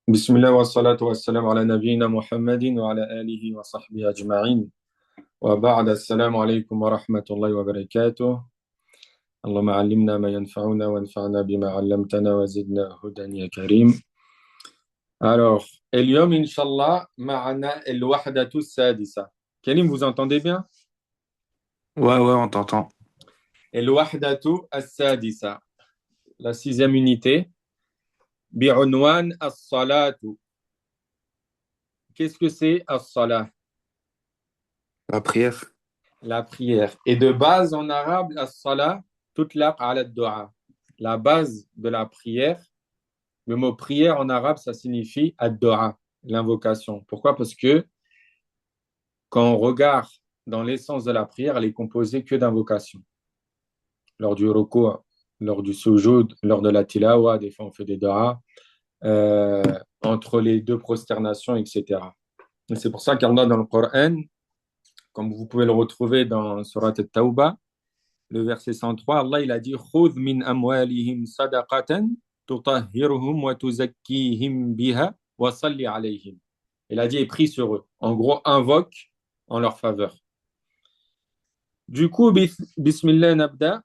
بسم الله والصلاة والسلام على نبينا محمد وعلى آله وصحبه أجمعين وبعد السلام عليكم ورحمة الله وبركاته. اللهم علمنا ما ينفعنا وانفعنا بما علمتنا وزدنا هدى يا كريم. Alors, اليوم إن شاء الله معنا الوحدة السادسة. كريم, vous entendez bien? Ouais, ouais, on t'entend. الوحدة السادسة, la sixième unité, بعنوان الصلاة. Qu'est-ce que c'est الصلاة? La prière. La prière. Et de base en arabe, la salah, tutlaq ala dua. La base de la prière, le mot prière en arabe, ça signifie ad-dua, l'invocation. Pourquoi? Parce que quand on regarde dans l'essence de la prière, elle est composée que d'invocations. Lors du ruku', lors du sujoud, lors de la tilawa, des fois on fait des dua, euh, entre les deux prosternations, etc. Et c'est pour ça qu'Allah dans le Coran, comme vous pouvez le retrouver dans Surat al-Tawbah, le verset 103, Allah il a dit خُذْ مِنْ أَمْوَالِهِمْ صَدَقَةً تُطَهِّرُهُمْ وَتُزَكِّيهِمْ بِهَا وَصَلِّ عَلَيْهِمْ. Il a dit et prie sur eux. En gros, invoque en leur faveur. Du coup, bismillah nabda.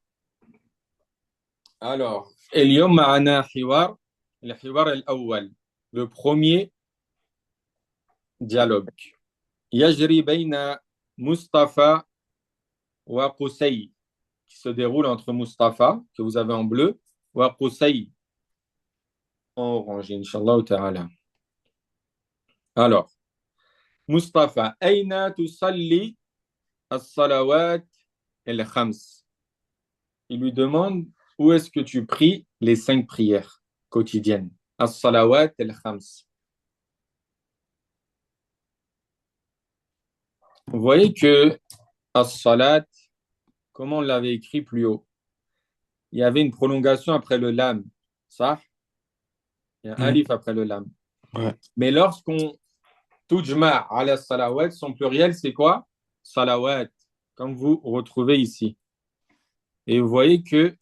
Alors, اليوم معنا حوار, الحوار الأول, le premier dialogue. يجري بين مصطفى وقسي, qui se déroule entre Mustafa, que vous avez en bleu, ou Qusay, en orange, Inch'Allah ta'ala. Alors, Mustafa, Aina tusalli as-salawat el-khams. Il lui demande où est-ce que tu pries les 5 prières quotidiennes. As-salawat el-khams. Vous voyez que as-salat, comme on l'avait écrit plus haut, il y avait une prolongation après le lam. Ça, il y a un Mm. alif après le lam. Ouais. Mais lorsqu'on tujma ala salawat, son pluriel, c'est quoi? Salawat, comme vous retrouvez ici. Et vous voyez que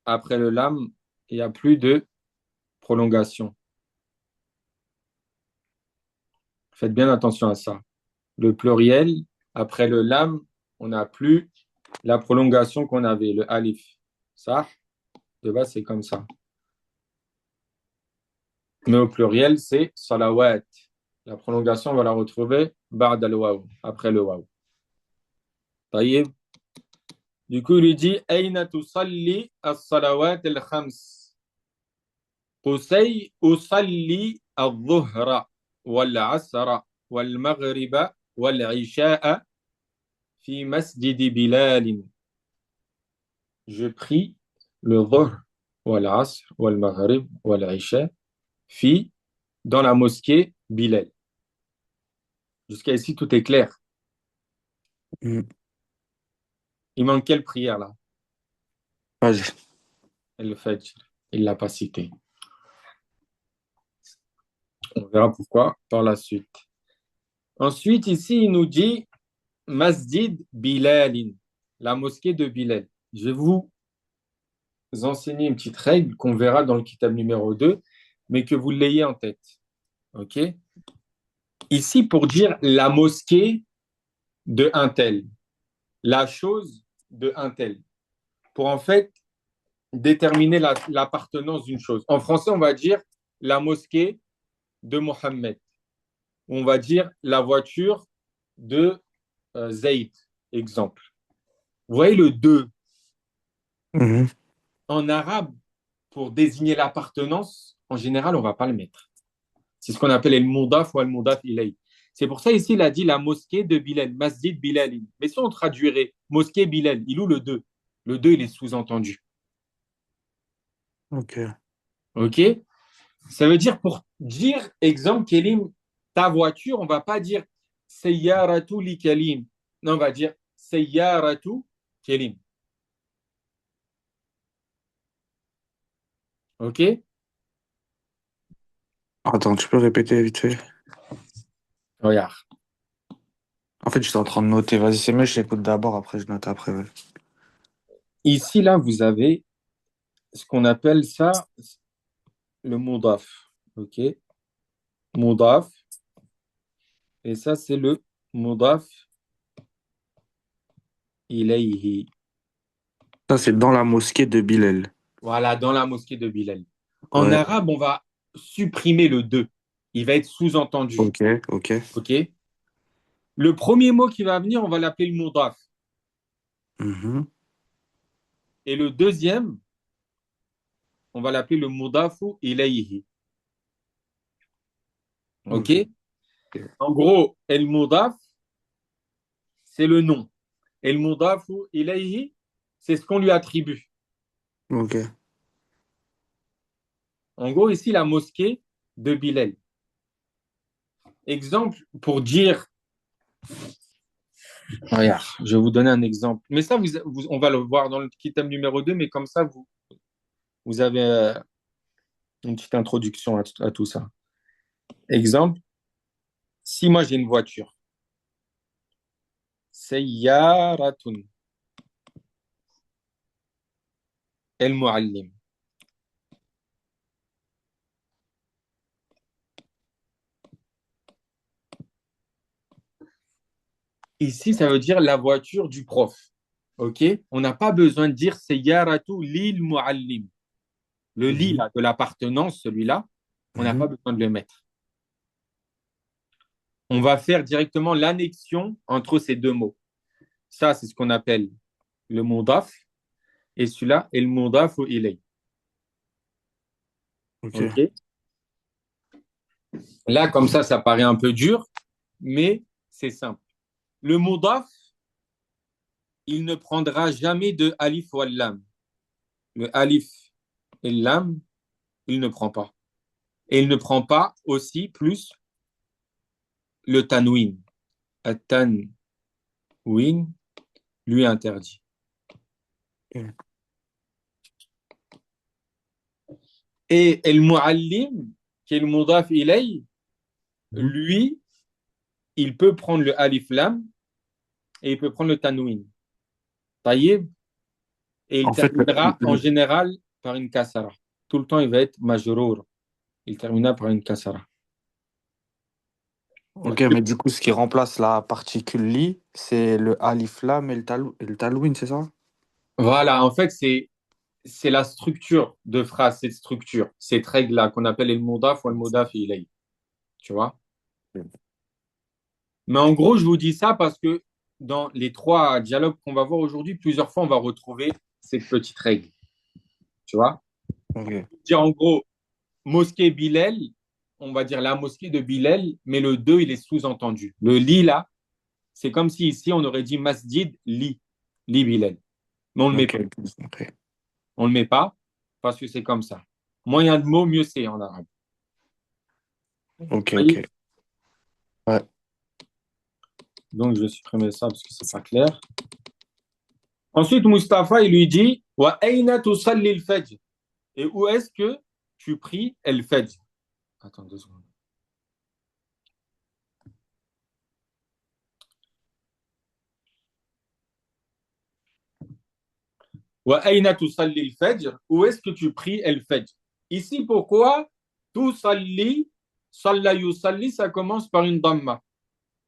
après le lam, il n'y a plus de prolongation. Faites bien attention à ça. Le pluriel, après le lam, on n'a plus la prolongation qu'on avait, le alif. Ça, de base, c'est comme ça. Mais au pluriel, c'est salawat. La prolongation, on va la retrouver ba'da al-waw, après le waw. طيب. Du coup, il lui dit Aina tusalli as-salawat al-khams. قسي أصلي الظهر والعصر والمغرب والعشاء في مسجد بلال. Je prie le dhuhr والعصر والمغرب والعشاء في dans la mosquée Bilal. Jusqu'à ici, tout est clair. Mm. Il manque quelle prière là? Vas-y. Le Fajr. Il ne l'a pas cité. On verra pourquoi par la suite. Ensuite, ici, il nous dit Masjid Bilalin, la mosquée de Bilal. Je vais vous enseigner une petite règle qu'on verra dans le kitab numéro 2, mais que vous l'ayez en tête. OK? Ici, pour dire la mosquée de un tel, la chose de un tel, pour en fait déterminer l'appartenance d'une chose. En français, on va dire la mosquée de Mohammed. On va dire la voiture de Zayd, exemple. Vous voyez le 2 Mhm. en arabe, pour désigner l'appartenance, en général, on ne va pas le mettre. C'est ce qu'on appelle le moudaf ou le moudaf ilay. C'est pour ça ici, il a dit la mosquée de Bilal, Masjid Bilal. Mais si on traduirait mosquée Bilal, il ou le 2? Le 2, il est sous-entendu. Ok. OK? Ça veut dire, pour dire, exemple, Kelim, ta voiture, on ne va pas dire Sayyaratu li Kelim. Non, on va dire Sayyaratu Kelim. OK? Attends, tu peux répéter vite fait? Regarde. En fait, j'étais en train de noter. Vas-y, c'est mieux, je l'écoute d'abord, après je note après. Ouais. Ici, là, vous avez ce qu'on appelle ça le moudaf. OK? mudaf. Et ça, c'est le mudaf ilayhi. Ça, c'est dans la mosquée de Bilal. Voilà, dans la mosquée de Bilal. En Ouais, arabe, on va supprimer le de. Il va être sous-entendu. ok, ok. OK? Le premier mot qui va venir, on va l'appeler le mudaf. Mhm. Et le deuxième, on va l'appeler le mudafu ilayhi. Ok, OK? En gros, el mudaf, c'est le nom. Et le mudafu ilayhi, c'est ce qu'on lui attribue. ok. En gros, ici, la mosquée de Bilal. Exemple pour dire, regarde, je vais vous donner un exemple. Mais ça, on va le voir dans le kitab numéro 2, mais comme ça, vous avez une petite introduction à tout ça. Exemple, si moi j'ai une voiture, sayyaratun el muallim. Ici, ça veut dire la voiture du prof. OK? On n'a pas besoin de dire sayyaratu lil muallim. Le li Mhm. là, de l'appartenance, celui-là, on n'a pas Mhm. besoin de le mettre. On va faire directement l'annexion entre ces deux mots. Ça, c'est ce qu'on appelle le mudaf. Et celui-là est le mudaf au ilay. Ok, OK? Là, comme ça paraît un peu dur, mais c'est simple. Le mudaf, il ne prendra jamais de alif ou lam. Le alif et le lam, il ne prend pas. Et il ne prend pas aussi plus le tanwin. Le tanwin lui interdit. ok. Et le muallim, qui est le mudaf ilay, Mhm. lui, il peut prendre le alif lam et il peut prendre le tanwin. Taïeb, et il En fait, terminera en général par une kasara. Tout le temps, il va être majrour. Il terminera par une kasara. ok, mais du coup, ce qui remplace la particule li, c'est le alif lam et et le talouine, c'est ça? Voilà, en fait, c'est la structure de phrase, cette structure, cette règle-là qu'on appelle le mudaf ou le mudaf ilay. Tu vois? Mais en gros, je vous dis ça parce que dans les trois dialogues qu'on va voir aujourd'hui, plusieurs fois, on va retrouver cette petite règle. Tu vois? Ok, Dire en gros, mosquée Bilal, on va dire la mosquée de Bilal, mais le 2 il est sous-entendu. Le li, là, c'est comme si ici, on aurait dit masjid li, li Bilal. Mais on ne le met ok, pas. ok, On ne le met pas parce que c'est comme ça. Moins il y a de mots, mieux c'est en arabe. ok, ok. Oui. Ouais. Donc, je vais supprimer ça parce que c'est pas clair. Ensuite, Mustapha, il lui dit wa aina tusalli al-fajr. Et où est-ce que tu pries al-fajr? Attends 2 secondes. Wa aina tusalli al-fajr? Où est-ce que tu pries al-fajr? Ici, pourquoi tusalli, salla yusalli, ça commence par une damma.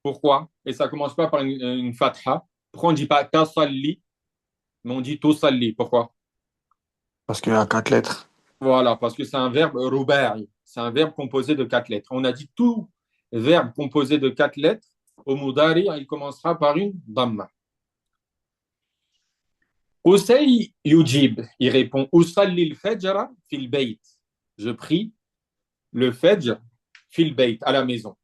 Pourquoi? Et ça commence pas par une fatha. Pourquoi on ne dit pas tasalli, mais on dit tusalli? Pourquoi? Parce qu'il y a quatre lettres. Voilà, parce que c'est un verbe rubai. C'est un verbe composé de 4 lettres. On a dit tout verbe composé de 4 lettres, au mudari, il commencera par une damma. Usay yujib, il répond Usalli al-fajra fil bayt. Je prie le fajr fil bayt, à la maison.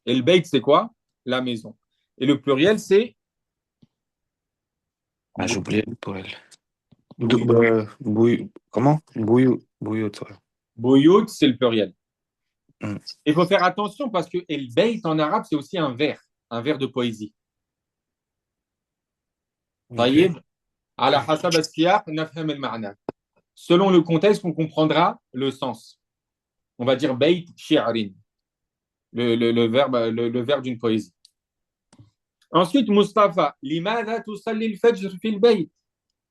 Et le bayt, c'est quoi? La maison. Et le pluriel, c'est Ah, j'ai oublié le pour elle. bouyout. Comment? Bouillot, ouais. Bouyout, c'est le pluriel. Hmm. Il faut faire attention parce que el bayt en arabe, c'est aussi un vers de poésie. Ok, طيب على حسب السياق نفهم المعنى. Selon le contexte, on comprendra le sens. On va dire bayt shi'rin, le verbe d'une poésie. Ensuite, Mustafa, limadha tusalli al-fajr fil bayt.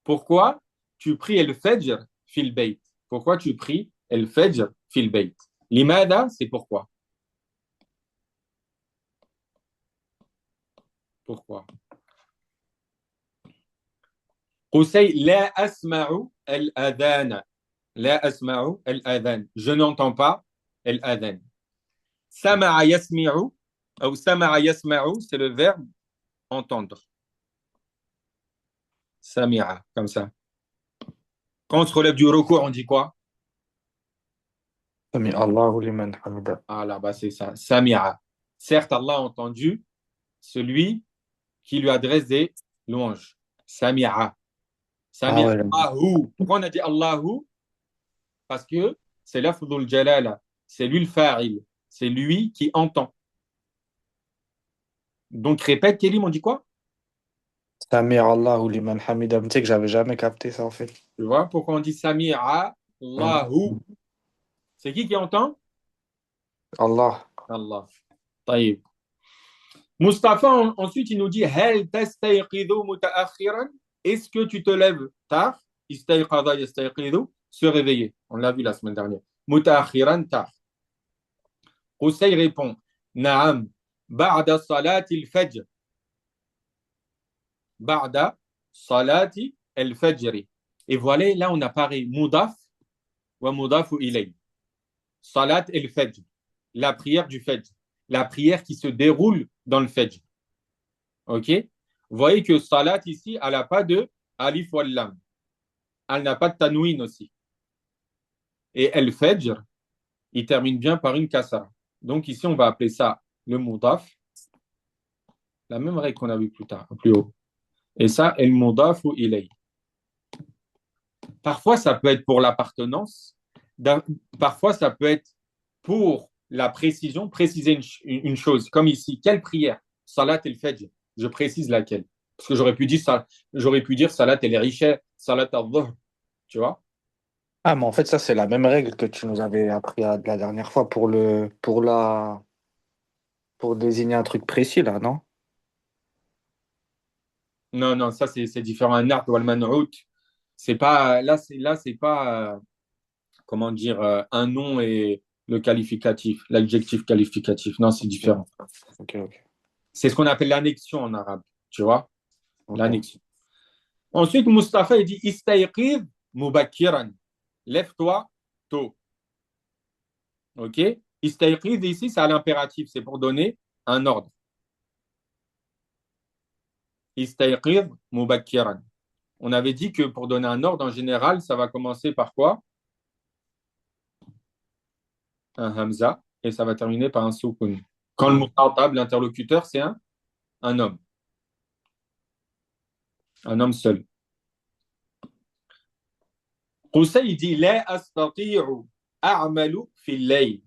Pourquoi tu pries el fajr fil bayt? Pourquoi tu pries el fajr fil bayt? Limada, c'est pourquoi. Pourquoi? Qusay, la asma'u al-adhan. La asma'u al-adhan. Je n'entends pas al-adhan. Sama'a yasmi'u, ou sama'a yasma'u, c'est le verbe entendre. Sami'a, comme ça. Quand on se relève du recours, on dit quoi? Sami Allahu liman hamida. Ah là-bas, c'est ça. Sami'a. Certes, Allah a entendu celui qui lui adresse des louanges. Sami'a. Ah Sami'a ouais, Allahu. Pourquoi on a dit Allahu? Parce que c'est lafdhul jalala. C'est lui le fa'il. C'est lui qui entend. Donc répète, Kélim, on dit quoi? Sami Allahu liman hamida. Tu sais que j'avais jamais capté ça en fait. Tu vois pourquoi on dit Sami'a Allahu? Mm. C'est qui entend? Allah. Allah. طيب. Mustapha, ensuite, il nous dit Hal tastayqidhu mutaakhiran? Est-ce que tu te lèves tard? Istayqadha yastayqidhu, se réveiller. On l'a vu la semaine dernière. Mutaakhiran, tard. Qusay répond Naam, ba'da salati al-fajr. Ba'da salati al-fajr. Et voilà, là, on apparaît mudaf wa mudafu ilay. Salat al-fajr. La prière du fajr. La prière qui se déroule dans le fajr. OK? Vous voyez que salat ici, elle n'a pas de alif wal lam. Elle n'a pas de tanwin aussi. Et al-fajr, il termine bien par une kasra. Donc ici, on va appeler ça le mudaf. La même règle qu'on a vu plus tard, plus haut. Et ça, el mudaf ou ilay. Parfois, ça peut être pour l'appartenance. Parfois, ça peut être pour la précision, préciser une chose. Comme ici, quelle prière? Salat el-fajr. Je précise laquelle. Parce que j'aurais pu dire salat el-risha, salat al-dhuhr. Tu vois? Ah, mais en fait, ça, c'est la même règle que tu nous avais appris la dernière fois pour désigner un truc précis, là, non? Non, non, ça, c'est différent. Un art ou al c'est pas, là, c'est pas, comment dire, un nom et le qualificatif, l'adjectif qualificatif. Non, c'est différent. Ok, ok. C'est ce qu'on appelle l'annexion en arabe, tu vois, Ok. l'annexion. Ensuite, Mustapha, il dit Istayqid mubakiran. Lève-toi tôt. OK? Istayqid, ici, c'est à l'impératif, c'est pour donner un ordre. Istayqid mubakiran. On avait dit que pour donner un ordre, en général, ça va commencer par quoi? Un hamza, et ça va terminer par un soukoun. Quand le mutatab, l'interlocuteur, c'est un homme. Un homme seul. Qusay, il dit La astati'u a'malu fil layl.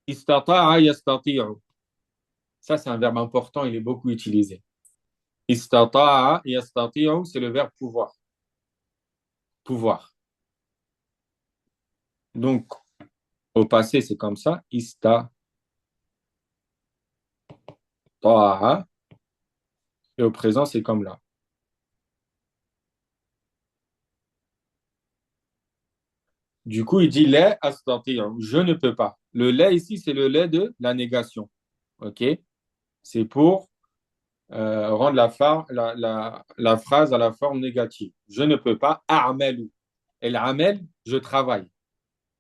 Istata'a yastati'u. Ça, c'est un verbe important, il est beaucoup utilisé. Istata'a yastati'u, c'est le verbe pouvoir. Pouvoir. Donc, au passé, c'est comme ça. Istata'a. Et au présent, c'est comme là. Du coup, il dit la astati'u. Je ne peux pas. Le lait ici, c'est le lait de la négation. OK? C'est pour rendre la phrase à la forme négative. Je ne peux pas. A'malu. Et l'amel, je travaille.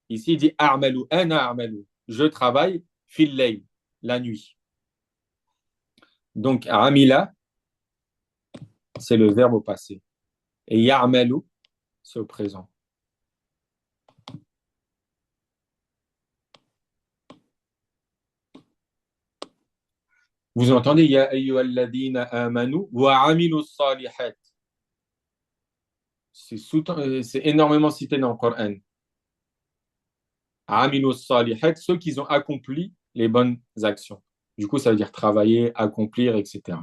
Ici, il dit a'malu, ana a'malu. Je travaille fil layl, la nuit. Donc, amila, c'est le verbe au passé. Et ya'malu, c'est au présent. Vous entendez ya ayyuhalladhina amanu wa amilu salihat. C'est énormément cité dans le Coran. Amilu salihat, ceux qui ont accompli les bonnes actions. Du coup, ça veut dire travailler, accomplir, etc.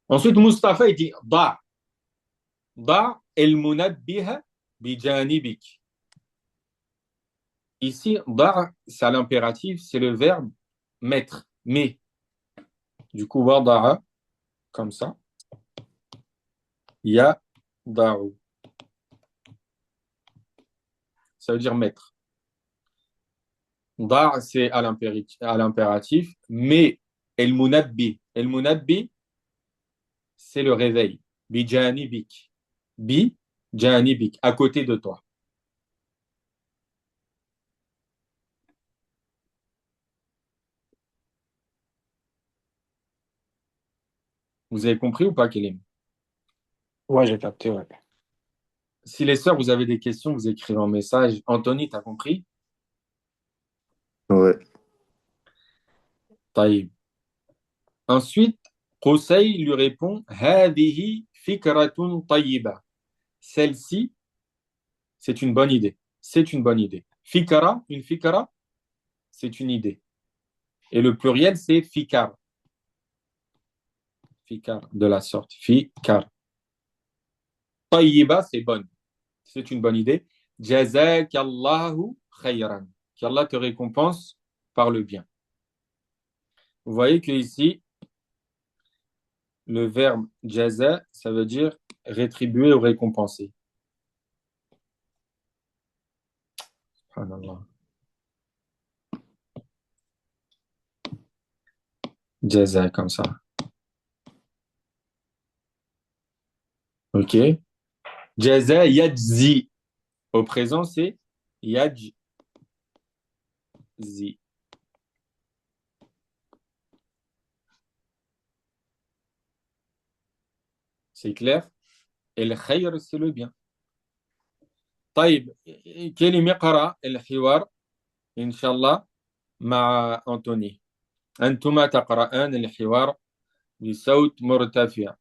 Ensuite, Mustafa, il dit Da. Da el munabbiha bijanibik. Ici, da, c'est à l'impératif, c'est le verbe mettre, mais. Du coup, wada'a, comme ça. Ya da'u. Ça veut dire mettre. Da, c'est à l'impératif, mais المنبه المنبه c'est le réveil بجانبك بجانبك à côté de toi. Vous avez compris ou pas, Kélim? Ouais, j'ai capté, ouais. Si les sœurs, vous avez des questions, vous écrivez en message. Anthony, t'as compris? Ouais. طيب. Ensuite, Qusay lui répond هذه فكرة طيبة. Celle-ci, c'est une bonne idée. C'est une bonne idée. Fikara, une fikara, c'est une idée. Et le pluriel, c'est fikar. Fikar, de la sorte. Fikar. Tayyiba, c'est bonne. C'est une bonne idée. Jazakallahu khayran. Qu'Allah te récompense par le bien. Vous voyez que ici, le verbe jaza, ça veut dire rétribuer ou récompenser. Subhanallah. Jaza, comme ça. OK. Jaza yajzi. Au présent, c'est yajzi. C'est clair? Et le khayr, c'est le bien. طيب كلمة اقرأ الحوار إن شاء الله مع أنتوني. أنتما تقرأان الحوار بصوت مرتفع.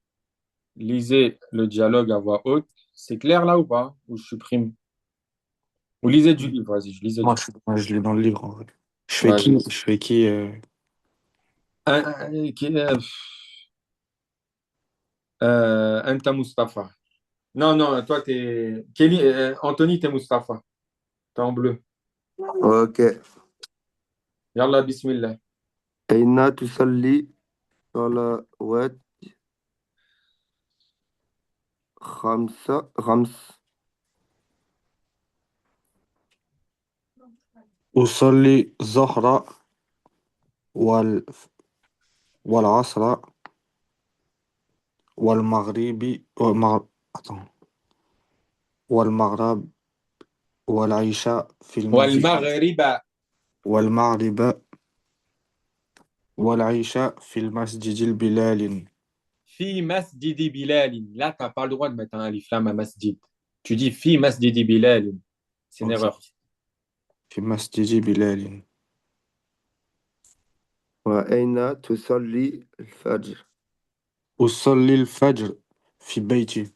Lisez le dialogue à voix haute. C'est clair là ou pas? Ou je supprime? Ou lisez du livre, vas-y, je lisais du Moi, je l'ai dans le livre, en vrai. Vas-y. Je fais qui Anta Mustafa. Non, non, toi, t'es. Anthony, t'es Mustafa. T'es en bleu. Ok. Yallah, bismillah. أين تصلي صلوات خمس أصلي الظهر وال... والعصر والمغرب attends. والمغرب والعشاء في المسجد والمغرب والمغرب والعشاء في المسجد البلال fi masjidi Bilal. Là, t'as pas le droit de mettre un alif lam à masjid. Tu dis fi masjidi Bilal. C'est une erreur. في مسجد بلال وأين تصلي الفجر أصلي الفجر في بيتي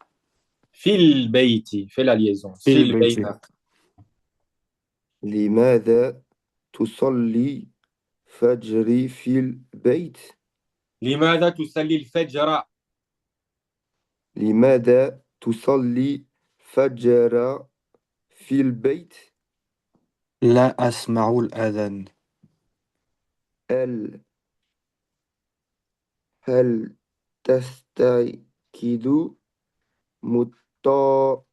Fil beiti. Fais la liaison. في Fil البيت beita. لماذا تصلي فجري في البيت لماذا تصلي الفجر؟ لماذا تصلي فجر في البيت لا أسمع الأذان هل هل تستيقظ متجرة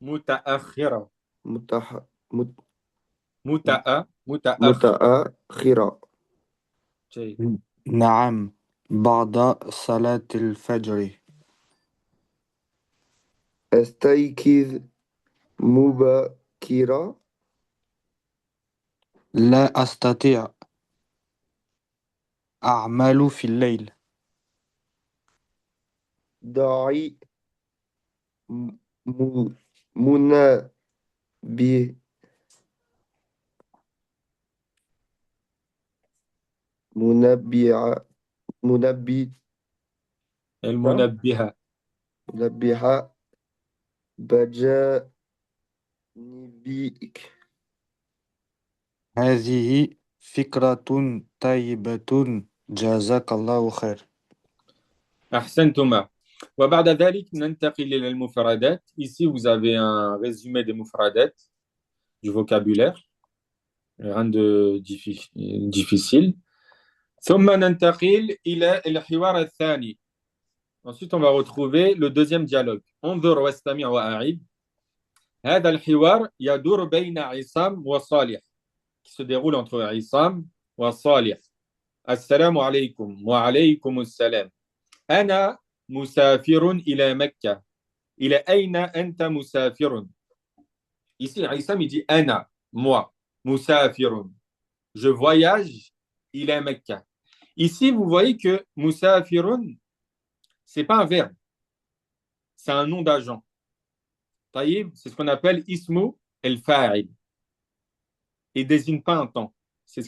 متأخرة. متح... مت... متأخر. متأخرة جيد. نعم بعد صلاة الفجر أستيقظ مبكرا لا أستطيع أعمل في الليل ضعي منبه منبه منبه المنبهة. منبه بجانبك هذه فكرة طيبة جزاك الله خير أحسنتما. وبعد ذلك ننتقل إلى المفردات. Ici, vous avez un résumé des mufradat, du vocabulaire. Rien de difficile. ثم ننتقل إلى الحوار الثاني. Ensuite, on va retrouver le deuxième dialogue. انظر واستمع وأعد. هذا الحوار يدور بين عصام وصالح. qui se déroule entre Issam et Salih. Assalamu alaykum wa alaykum assalam. Ana musafirun ila Mecca. Ila ayna anta musafirun. Ici, Issam, il dit Ana, moi, musafirun. Je voyage ila Mecca. Ici, vous voyez que musafirun, ce n'est pas un verbe, c'est un nom d'agent. Taïb, c'est ce qu'on appelle ismu el-fa'il. Il ne désigne pas un temps. C'est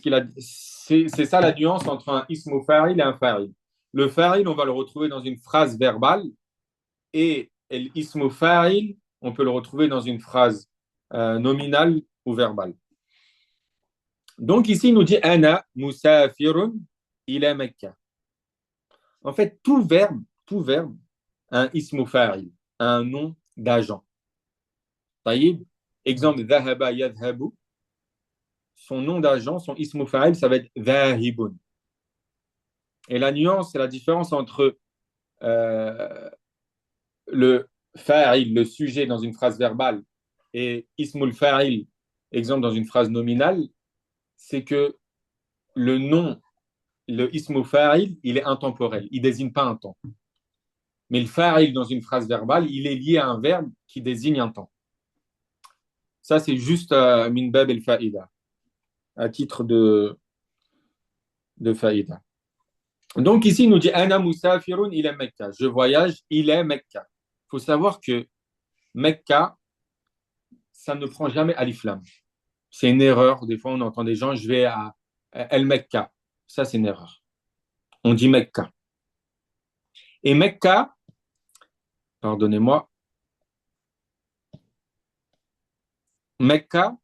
ça la nuance entre un ismu fa'il et un fa'il. Le fa'il, on va le retrouver dans une phrase verbale et l'ismu fa'il, on peut le retrouver dans une phrase nominale ou verbale. Donc ici, il nous dit Ana musafirun ila Mecca. En fait, tout verbe, un ismu fa'il, un nom d'agent. Taïb, exemple, dhahaba yadhabu, son nom d'agent, son ismu fa'il, ça va être dhahibun. Et la nuance, c'est la différence entre le fa'il, le sujet dans une phrase verbale, et ismul fa'il, exemple dans une phrase nominale, c'est que le nom, le ismu fa'il, il est intemporel, il ne désigne pas un temps. Mais le fa'il dans une phrase verbale, il est lié à un verbe qui désigne un temps. Ça, c'est juste min bab el fa'ida, à titre de fa'ida. Donc ici, il nous dit Ana musafirun ila Mecca. Je voyage, il est Mecca. Il faut savoir que Mecca, ça ne prend jamais alif lam. C'est une erreur. Des fois, on entend des gens, je vais à El Mecca. Ça, c'est une erreur. On dit Mecca. Et Mecca, pardonnez-moi, Mecca,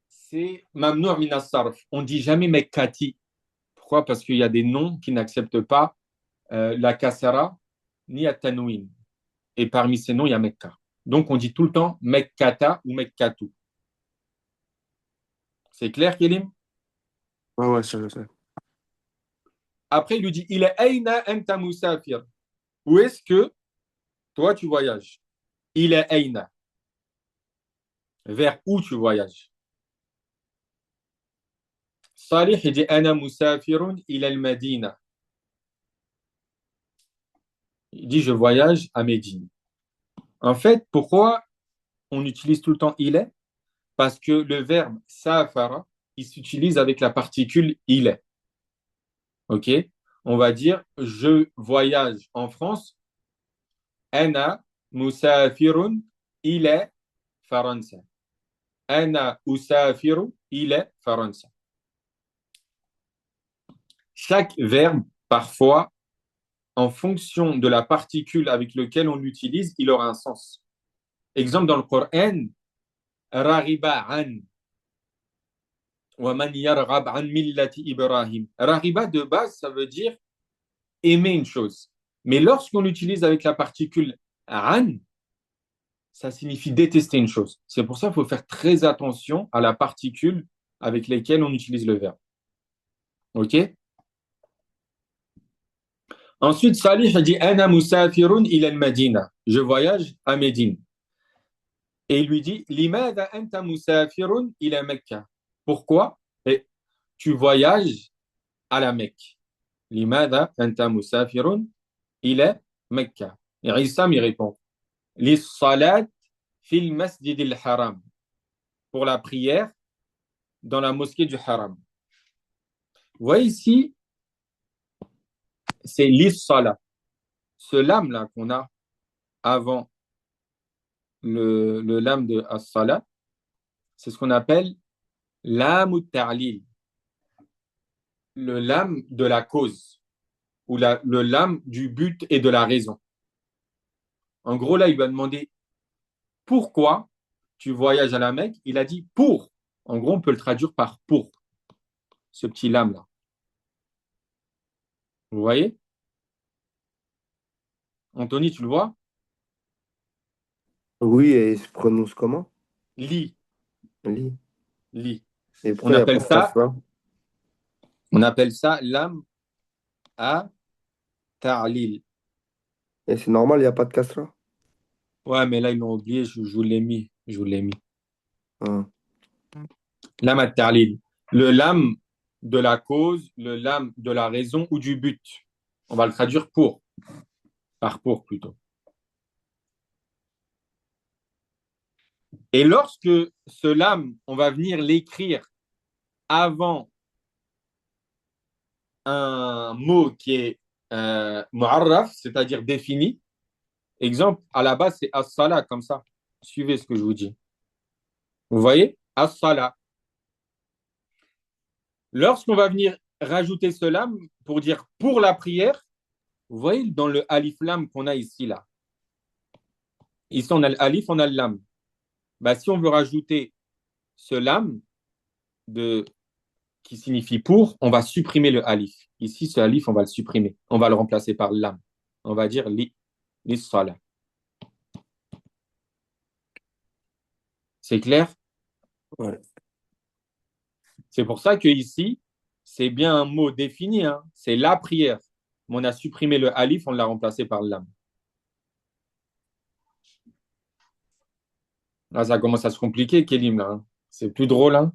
c'est mamnour min as-sarf. On dit jamais Mekkati. Pourquoi? Parce qu'il y a des noms qui n'acceptent pas la kasara ni la tanwin. Et parmi ces noms, il y a Mecca. Donc, on dit tout le temps Mekkata ou Mekkatu. C'est clair, Kélim? Ouais, ça je sais. Après, il lui dit il est Aina anta musafir. Où est-ce que toi tu voyages? Il est Aina. Vers où tu voyages? Salih il dit Ana musafirun ila al-Madina. Il dit je voyage à Médine. En fait, pourquoi on utilise tout le temps il est? Parce que le verbe safara, il s'utilise avec la particule il est. OK? On va dire je voyage en France. Ana musafirun ila Faransa. Ana usafiru ila Faransa. Chaque verbe, parfois, en fonction de la particule avec laquelle on l'utilise, il aura un sens. Exemple dans le Coran, Raghiba an. وَمَنْ يَرْغَبْ عَنْ مِلَّةِ إِبْرَاهِيمَ. Raghiba, de base, ça veut dire aimer une chose. Mais lorsqu'on l'utilise avec la particule an, ça signifie détester une chose. C'est pour ça qu'il faut faire très attention à la particule avec laquelle on utilise le verbe. OK? Ensuite, Salih a dit Ana musafirun ila al-Madina. Je voyage à Médine. Et il lui dit Limada anta musafirun ila Mecca. Pourquoi? Et tu voyages à la Mecque. Limada anta musafirun ila Mecca. Et Issam il répond Lis-salat fil masjid al-haram. Pour la prière dans la mosquée du haram. Vous voyez ici, c'est lis-salat. Ce lame-là qu'on a avant le lame de as-salat, c'est ce qu'on appelle l'âme ou ta'lil, le lame de la cause, ou le lame du but et de la raison. En gros, là, il lui a demandé pourquoi tu voyages à la Mecque. Il a dit pour. En gros, on peut le traduire par pour, ce petit lame-là. Vous voyez? Anthony, tu le vois? Oui, et il se prononce comment? Li, Li. li. Et pourquoi il n'y a pas de kasra? On appelle ça lame à ta'lil. Et c'est normal, il n'y a pas de kasra? Ouais, mais là, ils l'ont oublié, je vous l'ai mis. Je vous l'ai mis. Ah. Lam at-ta'lil. Le lam de la cause, le lam de la raison ou du but. On va le traduire pour, par pour plutôt. Et lorsque ce lam, on va venir l'écrire avant un mot qui est mu'arraf, c'est-à-dire défini. Exemple, à la base, c'est as-salat, comme ça. Suivez ce que je vous dis. Vous voyez? As-salat. Lorsqu'on va venir rajouter ce lam pour dire pour la prière, vous voyez dans le alif lam qu'on a ici, là. Ici, on a le alif, on a le lam. Bah, si on veut rajouter ce lam qui signifie pour, on va supprimer le alif. Ici, ce alif, on va le supprimer. On va le remplacer par lam. On va dire li salat. C'est clair? Ouais. C'est pour ça que ici, c'est bien un mot défini. Hein. C'est la prière. Mais on a supprimé le alif, on l'a remplacé par lam. Là, ça commence à se compliquer, Kélim, là. Hein. C'est plus drôle, hein.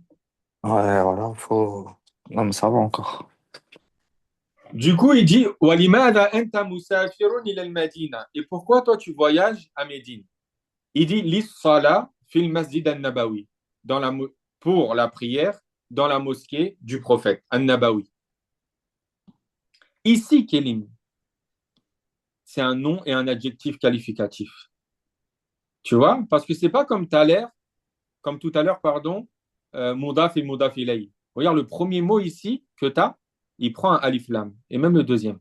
Ouais, voilà, faut. Non, mais ça va encore. Du coup, il dit وَلِمَاذَا أَنْتَ مُسَافِرٌ إِلَى الْمَدِينَةِ. Et pourquoi toi tu voyages à Médine? Il dit لِلصَّلَاةِ فِي الْمَسْجِدِ النَّبَوِي. Pour la prière dans la mosquée du prophète, An-Nabawi. Ici, Kélim, c'est un nom et un adjectif qualificatif. Tu vois? Parce que c'est pas comme tout à l'heure, pardon, Mudaf et Mudaf ilayhi. Regarde, le premier mot ici que tu as, il prend un alif lam. Et même le deuxième.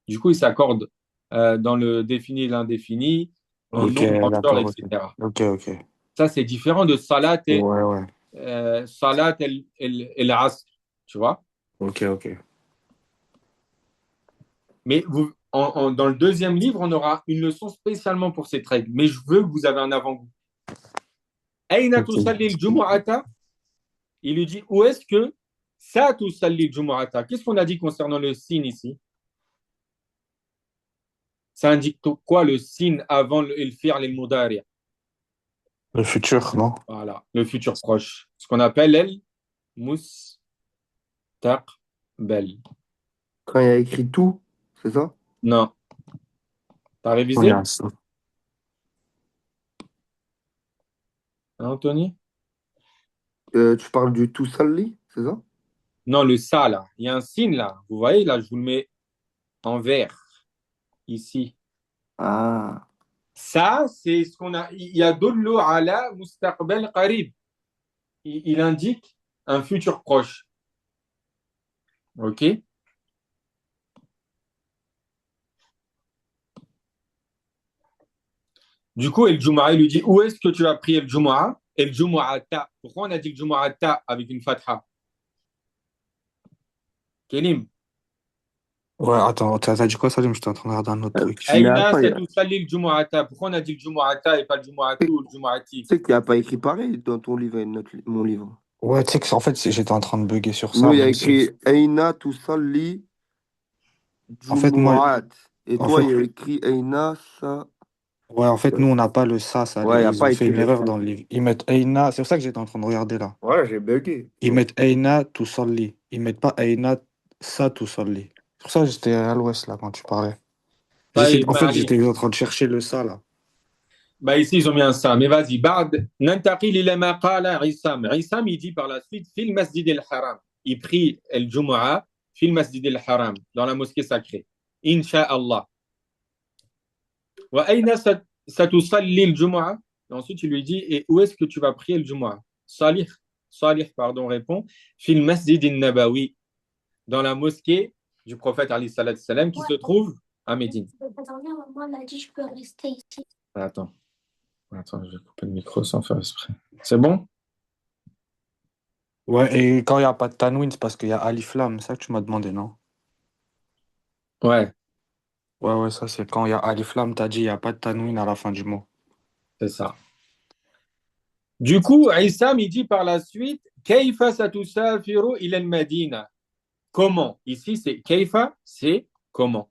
Du coup, il s'accorde dans le défini et l'indéfini, Ok, nombre en genre, d'accord, ok. etc. Ok, ok. Ça, c'est différent de Ouais, ouais. salat et l'asr. Tu vois? Ok, ok. Mais dans le deuxième livre, on aura une leçon spécialement pour cette règle. Mais je veux que vous avez un avant-goût. Aïna tusalli Ok. al-jumu'ata. Il lui dit où est-ce que ça tusalli al-jumu'ata. Qu'est-ce qu'on a dit concernant le signe ici? Ça indique quoi le signe avant le fi'l al-mudari'? Le futur, non? Voilà, le futur proche. Ce qu'on appelle el mustaqbal. Quand il y a écrit tout, c'est ça? Non, t'as Oh, il y a révisé, un ça. hein, Anthony? Tu parles du tout salli, c'est ça? Non, le ça là. Il y a un signe là. Vous voyez là, je vous le mets en vert ici. Ah, Ça, c'est ce qu'on a. Il y a dollu ala mustaqbal qarib. Il indique un futur proche. OK? Du coup, El Jumu'ah, il lui dit où est-ce que tu as pris El Jumu'ah? El Jumu'ata. Pourquoi on a dit El Jumu'ata avec une fatha? Kélim. Ouais, attends, t'as dit quoi, Salim? J'étais en train de regarder un autre truc. mais Aïna attends, satusalli El Jumu'ata. Pourquoi on a dit El Jumu'ata et pas El Jumu'atu ou El tu Jumu'ati? sais qu'il n'y a pas écrit pareil dans ton livre et mon livre. Ouais, tu sais que en fait, j'étais en train de bugger sur Nous, ça, il y a moi aussi. écrit Aina tusalli En fait, moi, jumu'at. Et en toi, fait, il y a écrit Aina ça. ouais, en fait, nous, on n'a pas le ça, Ouais, il n'y a ils ont pas fait écrit une le erreur ça. dans le livre. Ils mettent Aina, c'est pour ça que j'étais en train de regarder là. Voilà, j'ai bugué. Ils mettent Aina tout solli. Ils mettent pas Aina ça tout solli. C'est pour ça que j'étais à l'ouest là quand tu parlais. طيب En ما fait, عليه. j'étais en train de chercher le ça là. Bah ici, ils ont mis un ça. Mais vas-y, بعد ننتقل إلى ما قال عصام. عصام, il dit par la suite, في المسجد الحرام. Il prie el Jumu'ah في المسجد الحرام, dans la mosquée sacrée. Inch'Allah. وأين ستصلي الجمعة? Et ensuite, il lui dit, et où est-ce que tu vas prier le Jumu'ah? Salih, pardon, répond, في المسجد النبوي, dans la mosquée du prophète Ali Salat Salam qui se trouve à Médine. Maman a dit je peux rester ici. Attends, je vais couper le micro sans faire exprès. C'est bon? Ouais, et quand il n'y a pas de tanwin, c'est parce qu'il y a Alif Lam, c'est ça que tu m'as demandé, non? Ouais, Ouais, ouais, ça c'est quand il y a Alif Lam, t'as dit il n'y a pas de tanwin à la fin du mot. c'est ça. Du coup, Issam, il dit par la suite, Kaifa satusafiru ila al-Madina. Comment? Ici, c'est Kaifa, c'est comment.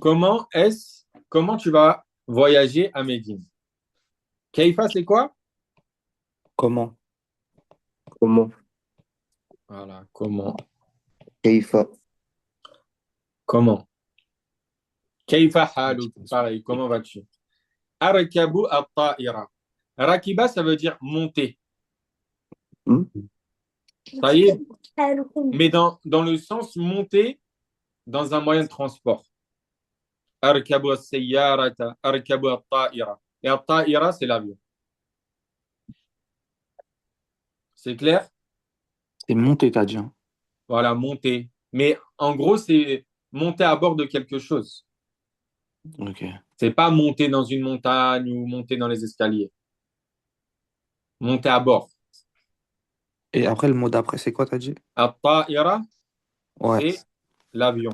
Comment tu vas voyager à Médine? Kaifa, c'est quoi? Comment? Comment? Voilà, comment? كيف؟ Comment? Kayfa haluk? Pareil, comment vas-tu? Arkabu at-ta'ira. Rakiba, ça veut dire monter. Hmm? Taïb, mais dans le sens monter dans un moyen de transport. Arkabu as-sayyarata, arkabu at-ta'ira. Et at-ta'ira, c'est l'avion. C'est clair? C'est monté, t'as dit, hein. Voilà, monter. Mais en gros, c'est monter à bord de quelque chose. Ok. C'est pas monter dans une montagne ou monter dans les escaliers. Monter à bord. Et après, le mot d'après, c'est quoi, t'as dit? At-ta'ira, Ouais. c'est l'avion.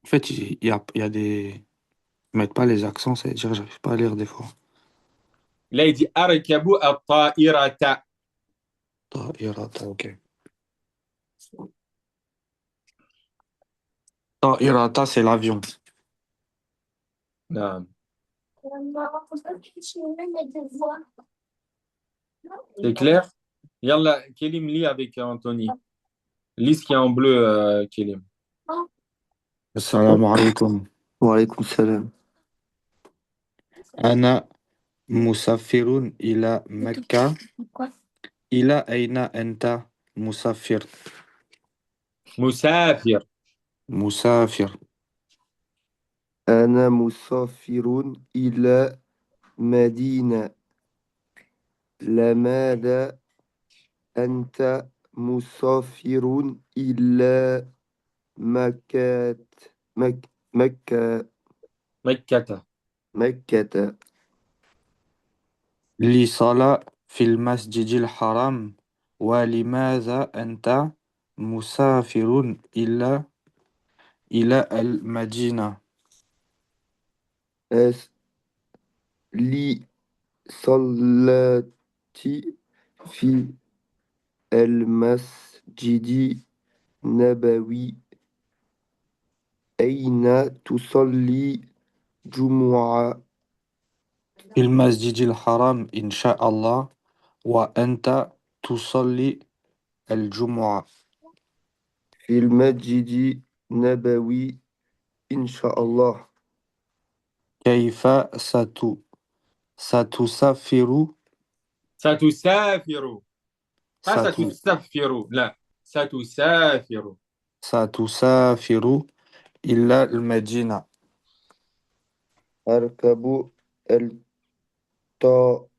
En fait, il y a des. Ils mettent pas les accents, ça veut dire, j'arrive pas à lire des fois. Là, il dit arkabu at-ta'irata. Ta'irata, ok. Ta'irata, c'est l'avion. Non. Maman, pourquoi tu mets mes devoirs? C'est clair? Yallah, Kélim lit avec Anthony. Lis ce qui est en bleu, Kélim. Assalamu alaikum. وعليكم السلام. Ana musafirun ila Mecca. Quoi? Ila aina anta musafir. Musafir. Musafir. أنا مسافر إلى مدينة. لماذا أنت مسافر إلى مكة؟ مكة. Mekkata. مكة. Li sala fil masjidil haram. ولماذا أنت مسافر إلى المدينة؟ أس- لصلاتي في المسجد النبوي. أين تصلي جمعة؟ في المسجد الحرام إن شاء الله وأنت تصلي الجمعة. في المسجد النبوي إن شاء الله. كيف ستسافر Satusafiru. Pas ست... satusafiru. Là. Satusafiru. ستسافر إلى المدينة؟ أركب الطائرة.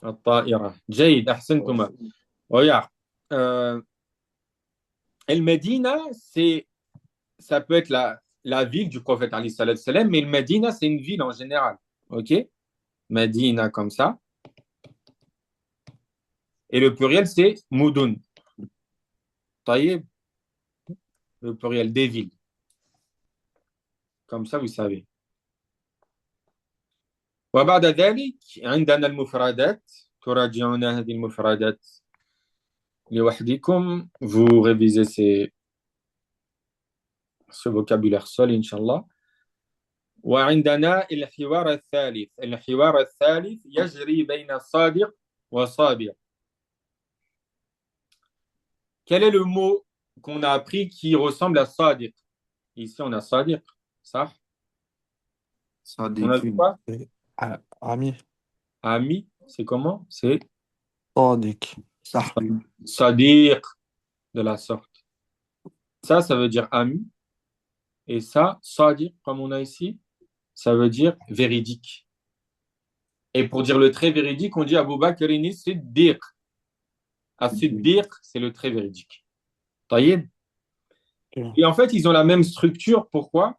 الطائرة. جيد. أحسنتما. Regarde. Euh, El Medina, ça peut être la ville du prophète, alayhi salatu salam, mais le Medina, c'est une ville en général. OK? Medina comme ça. Et le pluriel, c'est Moudoun. Taïeb, le pluriel des villes. Comme ça, vous savez. وبعد ذلك عندنا المفردات تراجعون هذه المفردات لوحدكم. Vous révisez ce vocabulaire seul, Inch'Allah. وعندنا الحوار الثالث. الحوار الثالث يجري بين صادق وصابر. Quel est le mot qu'on a appris qui ressemble à sadiq? Ici, on a sadiq. Ça? On a vu صديق. quoi? Ami. Ami, c'est comment? C'est صادق. صاحبي. sadiq, de la sorte. Ça veut dire ami. Et ça, sadiq, comme on a ici, ça veut dire véridique. Et pour dire le trait véridique, on dit Abu Bakr Siddiq. As-Siddiq, c'est le trait véridique. Taïeb. Et en fait, ils ont la même structure. Pourquoi?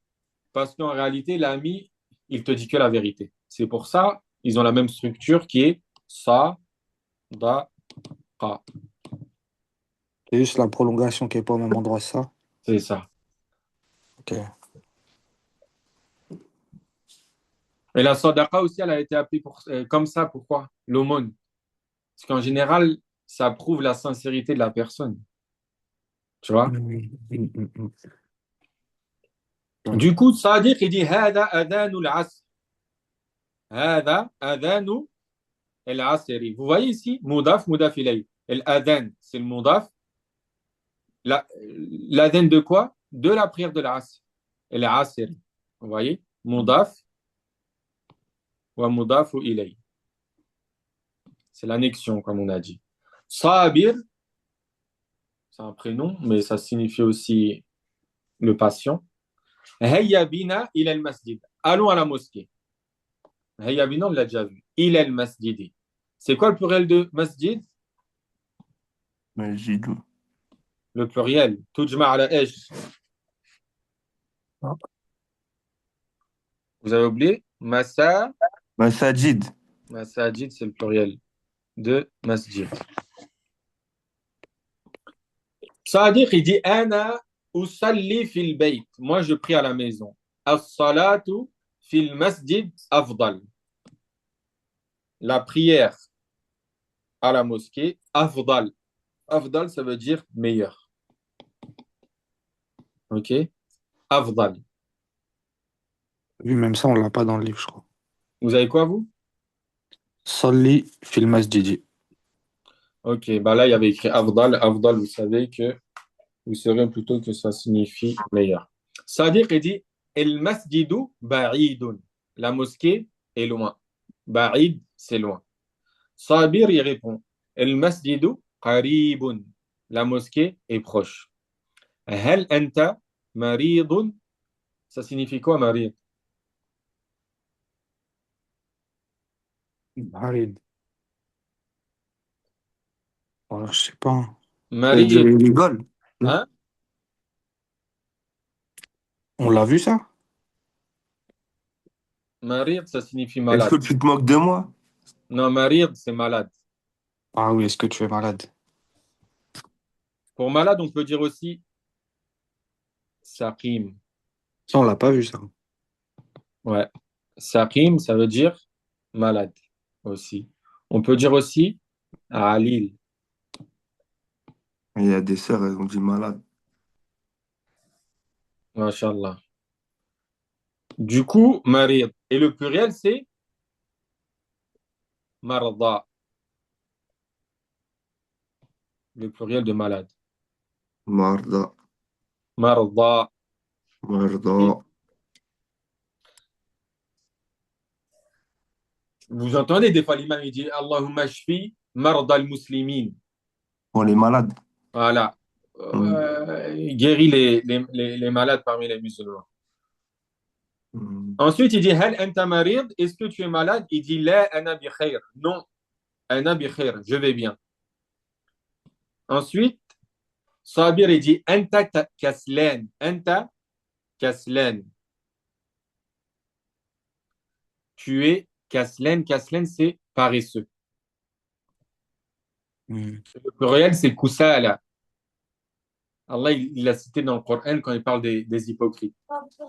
Parce qu'en réalité, l'ami, il te dit que la vérité. C'est pour ça, ils ont la même structure qui est sa, da, ka. C'est juste la prolongation qui est pas au même endroit, ça. C'est ça. Ok. Et la sadaqa aussi, elle a été appelée comme ça. Pourquoi? L'aumône. Parce qu'en général, ça prouve la sincérité de la personne. Tu vois? Du coup, Sadiq, il dit Hada adanu al-asr. Hada adanu El-Asri. Vous voyez ici, Moudaf, Moudaf ilay. El-Adhan, c'est le Moudaf. L'Adhan de quoi? De la prière de l'Asr. El-Asri. Vous voyez? Moudaf wa Moudaf ilay. C'est l'annexion, comme on a dit. Sabir, c'est un prénom, mais ça signifie aussi le patient. Hayya bina ila al-masjid. Allons à la mosquée. Hayya bina, on l'a déjà vu. Ila al-masjid. C'est quoi le pluriel de masjid? Majidou. Le pluriel. Tujma ala esh. Vous avez oublié? Masajid. Masajid, c'est le pluriel de masjid. Sadiq, il dit Ana usalli fil bayt. Moi, je prie à la maison. As-salatu fil masjid afdal. La prière à la mosquée, afdal. Afdal, ça veut dire meilleur. Ok? Afdal. Oui, même ça, on l'a pas dans le livre, je crois. Vous avez quoi, vous? Salli fil masjidi. Ok, bah là, il y avait écrit afdal. Afdal, vous savez que vous saurez plutôt que ça signifie meilleur. Sadiq, il dit El masjidu ba'idun. La mosquée est loin. Ba'id, c'est loin. Sabir, il répond El masjidu qaribun. La mosquée est proche. Hal anta maridun. Ça signifie quoi, marid? Harid. Oh, je sais pas. Ça veut dire Marid, il rigole. hein? On l'a vu, ça? Marid, ça signifie Est-ce que malade. tu te moques de moi? Non, marid, c'est malade. Ah oui, est-ce que tu es malade? Pour malade, on peut dire aussi saqim. Ça, on l'a pas vu, ça. Ouais. Saqim, ça veut dire malade aussi. On peut dire aussi alil. Il y a des sœurs, elles ont dit malade. Mashallah. Du coup, marid. Et le pluriel, c'est marda. Le pluriel de malade. Marda. Marda. Marda. Vous entendez des fois l'imam, il dit Allahumma shfi marda al-muslimin. Pour les malades. Voilà. Il guérit les malades parmi les musulmans. Ensuite, il dit Hal anta marid. Est-ce que tu es malade? Il dit La ana bi khair. Non, ana bi khair. Je vais bien. Ensuite, Sabir, il dit Anta kaslan. Anta kaslan. Tu es kaslan. Kaslan, c'est paresseux. Hmm. Le pluriel, c'est kusala. Allah, il l'a cité dans le Coran quand il parle des hypocrites.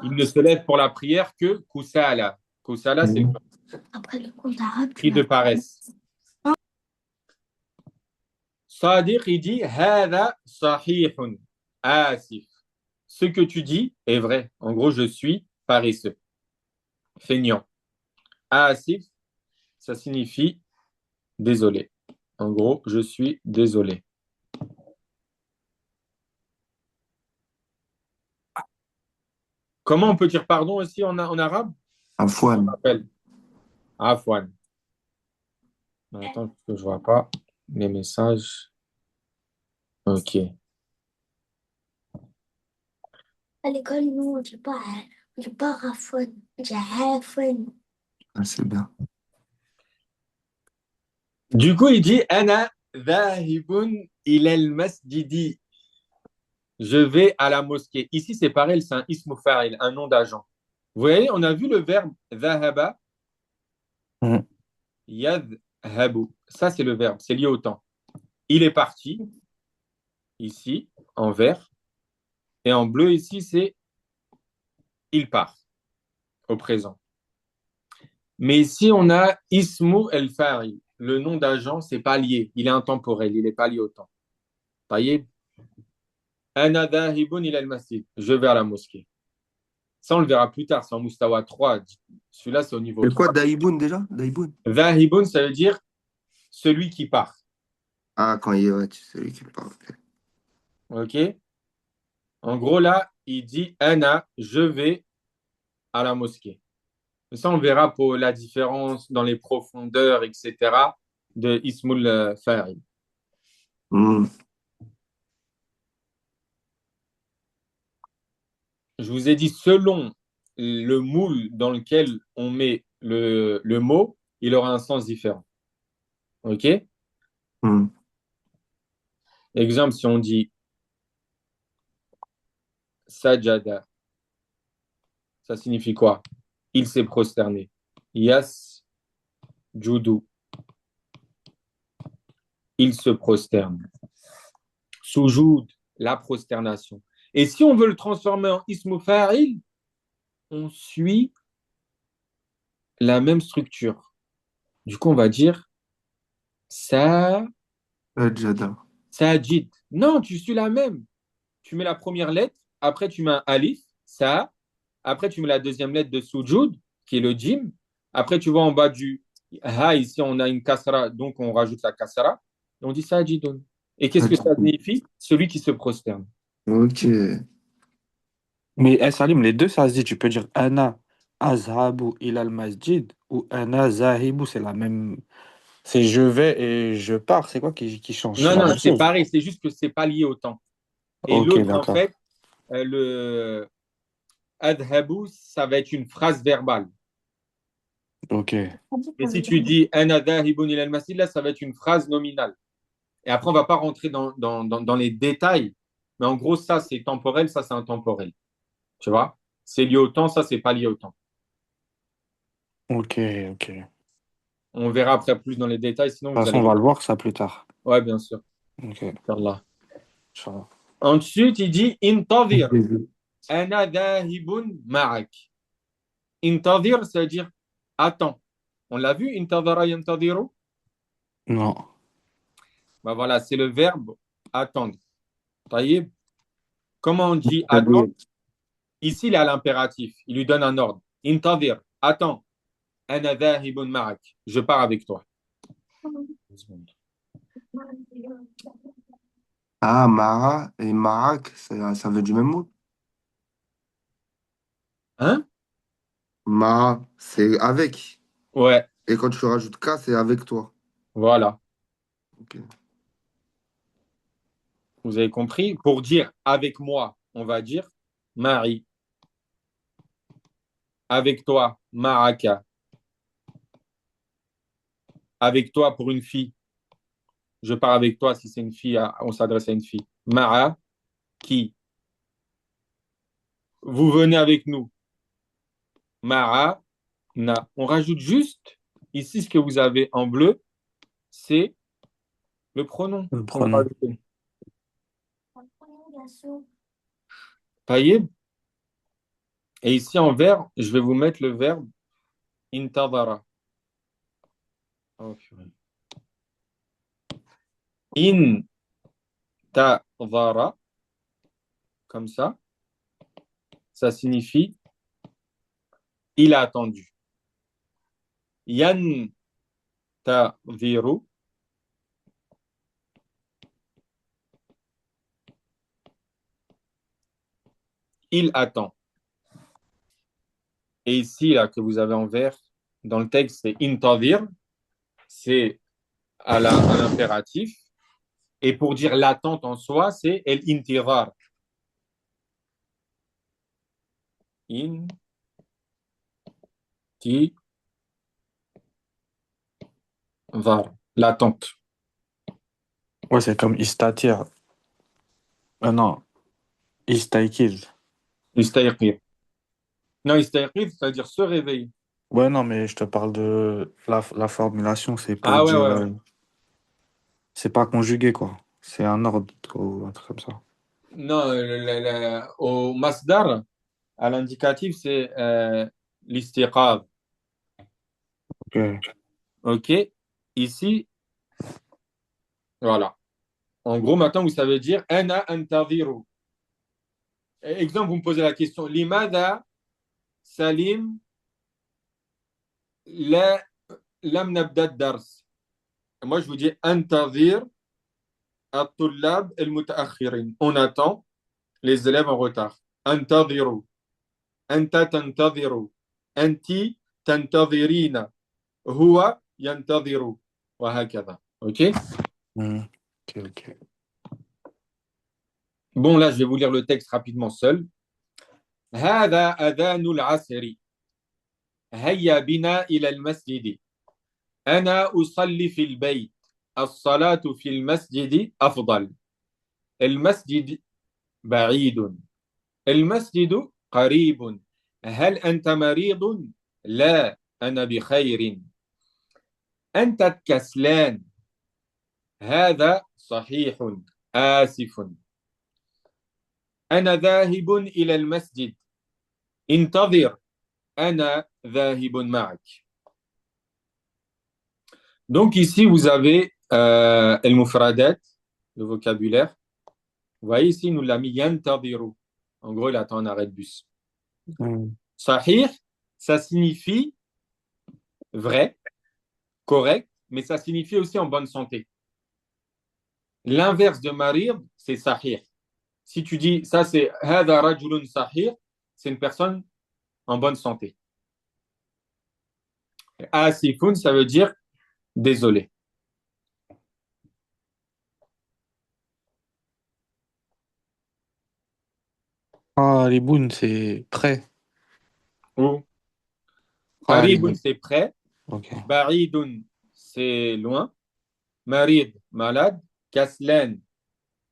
Ils ne se lèvent pour la prière que kusala. Kusala, c'est le Après le compte arabe, cri de paresse. Sadiq, il dit Hada sahihun asif. Ce que tu dis est vrai. En gros, je suis paresseux, feignant. Asif, ça signifie désolé. En gros, je suis désolé. Comment on peut dire pardon aussi en arabe? On Afouane. appelle afwan. Attends, parce que je vois pas les messages. Ok. à l'école, nous, on dit pas Rafon, on dit Hafon. Ah, c'est bien. Du coup, il dit Ana dhahibun ilal masjidi. Je vais à la mosquée. Ici, c'est pareil, c'est un ismu fa'il, un nom d'agent. Vous voyez, on a vu le verbe dhahaba, Hmm. yadhabu. Ça, c'est le verbe, c'est lié au temps. Il est parti, ici, en vert. Et en bleu, ici, c'est il part, au présent. Mais ici, on a ismu el fa'il. Le nom d'agent, c'est pas lié. Il est intemporel, il n'est pas lié au temps. Voyez, Ana dhahibun ilal masjid. Je vais à la mosquée. Ça, on le verra plus tard, c'est en Mustawa 3. Celui-là, c'est au niveau C'est quoi 3. Daïboun déjà? Daïboun. Dhahibun, ça veut dire celui qui part. Ah, quand il est, c'est celui qui parle. OK? En gros, là, il dit Ana, je vais à la mosquée. Mais ça, on verra pour la différence dans les profondeurs, etc., de Ismul Fa'il. Hmm. Je vous ai dit, selon le moule dans lequel on met le mot, il aura un sens différent. OK? Hmm. Exemple, si on dit sajada, ça signifie quoi? Il s'est prosterné. Yas judu, il se prosterne. Soujoud, la prosternation. Et si on veut le transformer en ismu fa'il, on suit la même structure. Du coup, on va dire sa, Jada. sajid. Non, tu suis la même. Tu mets la première lettre, après tu mets un alif, ça, après tu mets la deuxième lettre de sujud, qui est le jim. Après, tu vois en bas du ha, ici on a une kasra, donc on rajoute la kasra. Et on dit sajidun. Et qu'est-ce que ça signifie? Celui qui se prosterne. Ok. Mais Salim, les deux, ça se dit. Tu peux dire Ana azhabu ilal masjid ou Ana zahibu, c'est la même. C'est je vais et je pars. C'est quoi qui change? C'est Non, la non, même c'est chose. pareil, c'est juste que c'est pas lié au temps. Et Ok, l'autre, en d'accord. fait, le adhabu, ça va être une phrase verbale. Ok. Et si tu dis ana dhahibun ila al-masjid, là, ça va être une phrase nominale. Et après, on ne va pas rentrer dans les détails. Mais en gros, ça, c'est temporel, ça, c'est intemporel. Tu vois? C'est lié au temps, ça, c'est pas lié au temps. Ok, ok. De toute On verra après plus dans les détails, sinon vous façon, allez. on va le voir ça plus tard. Ouais, bien sûr. Ok. Inch'Allah. Inch'Allah. Ensuite, il dit intadir. Ana dhahibun ma'ak. Intadir, ça veut dire attends. On l'a vu, intadara yantadiru? Non. Ben voilà, c'est le verbe attendre. Taïb. Comment on dit attendre? Ici, il est à l'impératif. Il lui donne un ordre. Intadir, attends. Ana dhahibun ma'ak. Je pars avec toi. Une seconde. Ah, Mara et Marak, ça veut du même mot. Hein? Mara, c'est avec. Ouais, Et quand tu rajoutes K, c'est avec toi. voilà. Ok. Vous avez compris? Pour dire avec moi, on va dire Marie. Avec toi, Maraka. Avec toi pour une fille. Je pars avec toi si c'est une fille, on s'adresse à une fille. Mara, qui? Vous venez avec nous. Mara, na. On rajoute juste, ici, ce que vous avez en bleu, c'est le pronom Le qu'on va pronom. rajouter. Taïeb. Et ici, en vert, je vais vous mettre le verbe intadara. Oh, purée. Intadara, comme ça signifie il a attendu. Yantadhiru, il attend. Et ici, là, que vous avez en vert, dans le texte, c'est intadhir, c'est à l'impératif. Et pour dire l'attente en soi, c'est el intirar. Intivar, l'attente. Ouais, c'est comme istatir. Non, istaikid. Istayqir. Non, istayqir, c'est-à-dire se réveiller. Ouais, non, mais je te parle de la formulation, c'est pour Ah ouais, dire. ouais, ouais. C'est pas conjugué, quoi. C'est un ordre ou un truc comme ça. Non, au masdar, à l'indicatif, c'est l'istiqab. Ok. OK? Ici, voilà. En gros, maintenant, vous savez dire ana antadhiru. Exemple, vous me posez la question. Limada Salim la lam nabda dars. Moi, je vous dis antadhir at-tullab al-mutaakhirin. On attend les élèves en retard. Antadhiru. Anta tantadhiru. Anti tantadhirina. Huwa yantadhiru. Wa hakadha. OK? Ok, ok. Bon, là, je vais vous lire le texte rapidement seul. هذا أذان العصر هيا بنا إلى المسجد أنا أصلي في البيت الصلاة في المسجد أفضل المسجد بعيد المسجد قريب هل أنت مريض؟ لا أنا بخير أنت كسلان هذا صحيح آسف أنا ذاهب إلى المسجد انتظر أنا ذاهب معك. Donc ici, vous avez el-mufradat, le vocabulaire. Vous voyez ici, il nous l'a mis yantadiru. En gros, il attend un arrêt de bus. Sahih, ça signifie vrai, correct, mais ça signifie aussi en bonne santé. L'inverse de marid, c'est sahih. Si tu dis ça, c'est hada rajulun sahih, c'est une personne en bonne santé. Asifun, ça veut dire désolé. Ah, Riboun, c'est prêt. Ou Ah, qaribun, c'est près. ok. Ba'idun, c'est loin. Marid, malade. Kaslan,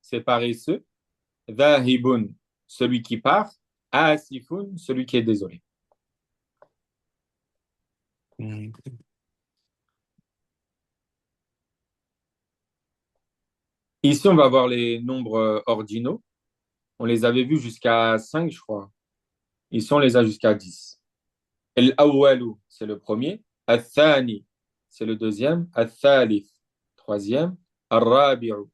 c'est paresseux. Dhahibun, celui qui part. Asifun, celui qui est désolé. Hmm. Ici, on va voir les nombres ordinaux. On les avait vus jusqu'à 5, je crois. Ici, on les a jusqu'à 10. Al-awwalu, c'est le premier. Al-thani, c'est le deuxième. Al-thalith, troisième. Al-rabi'u,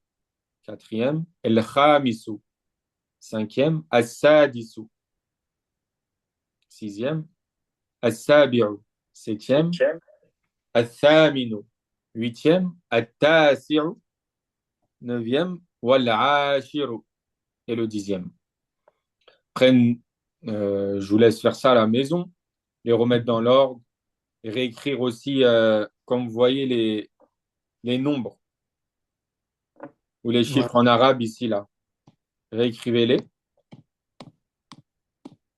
quatrième. Al-khamisu, cinquième. Al-sadisu, sixième. Al-sabi'u, septième. Al-thaminu, huitième. Al-tasi'u, neuvième. Wal-ashiru, et le dixième. Après, je vous laisse faire ça à la maison, les remettre dans l'ordre, et réécrire aussi, comme vous voyez, les nombres ou les Ouais. chiffres en arabe ici, là. Réécrivez-les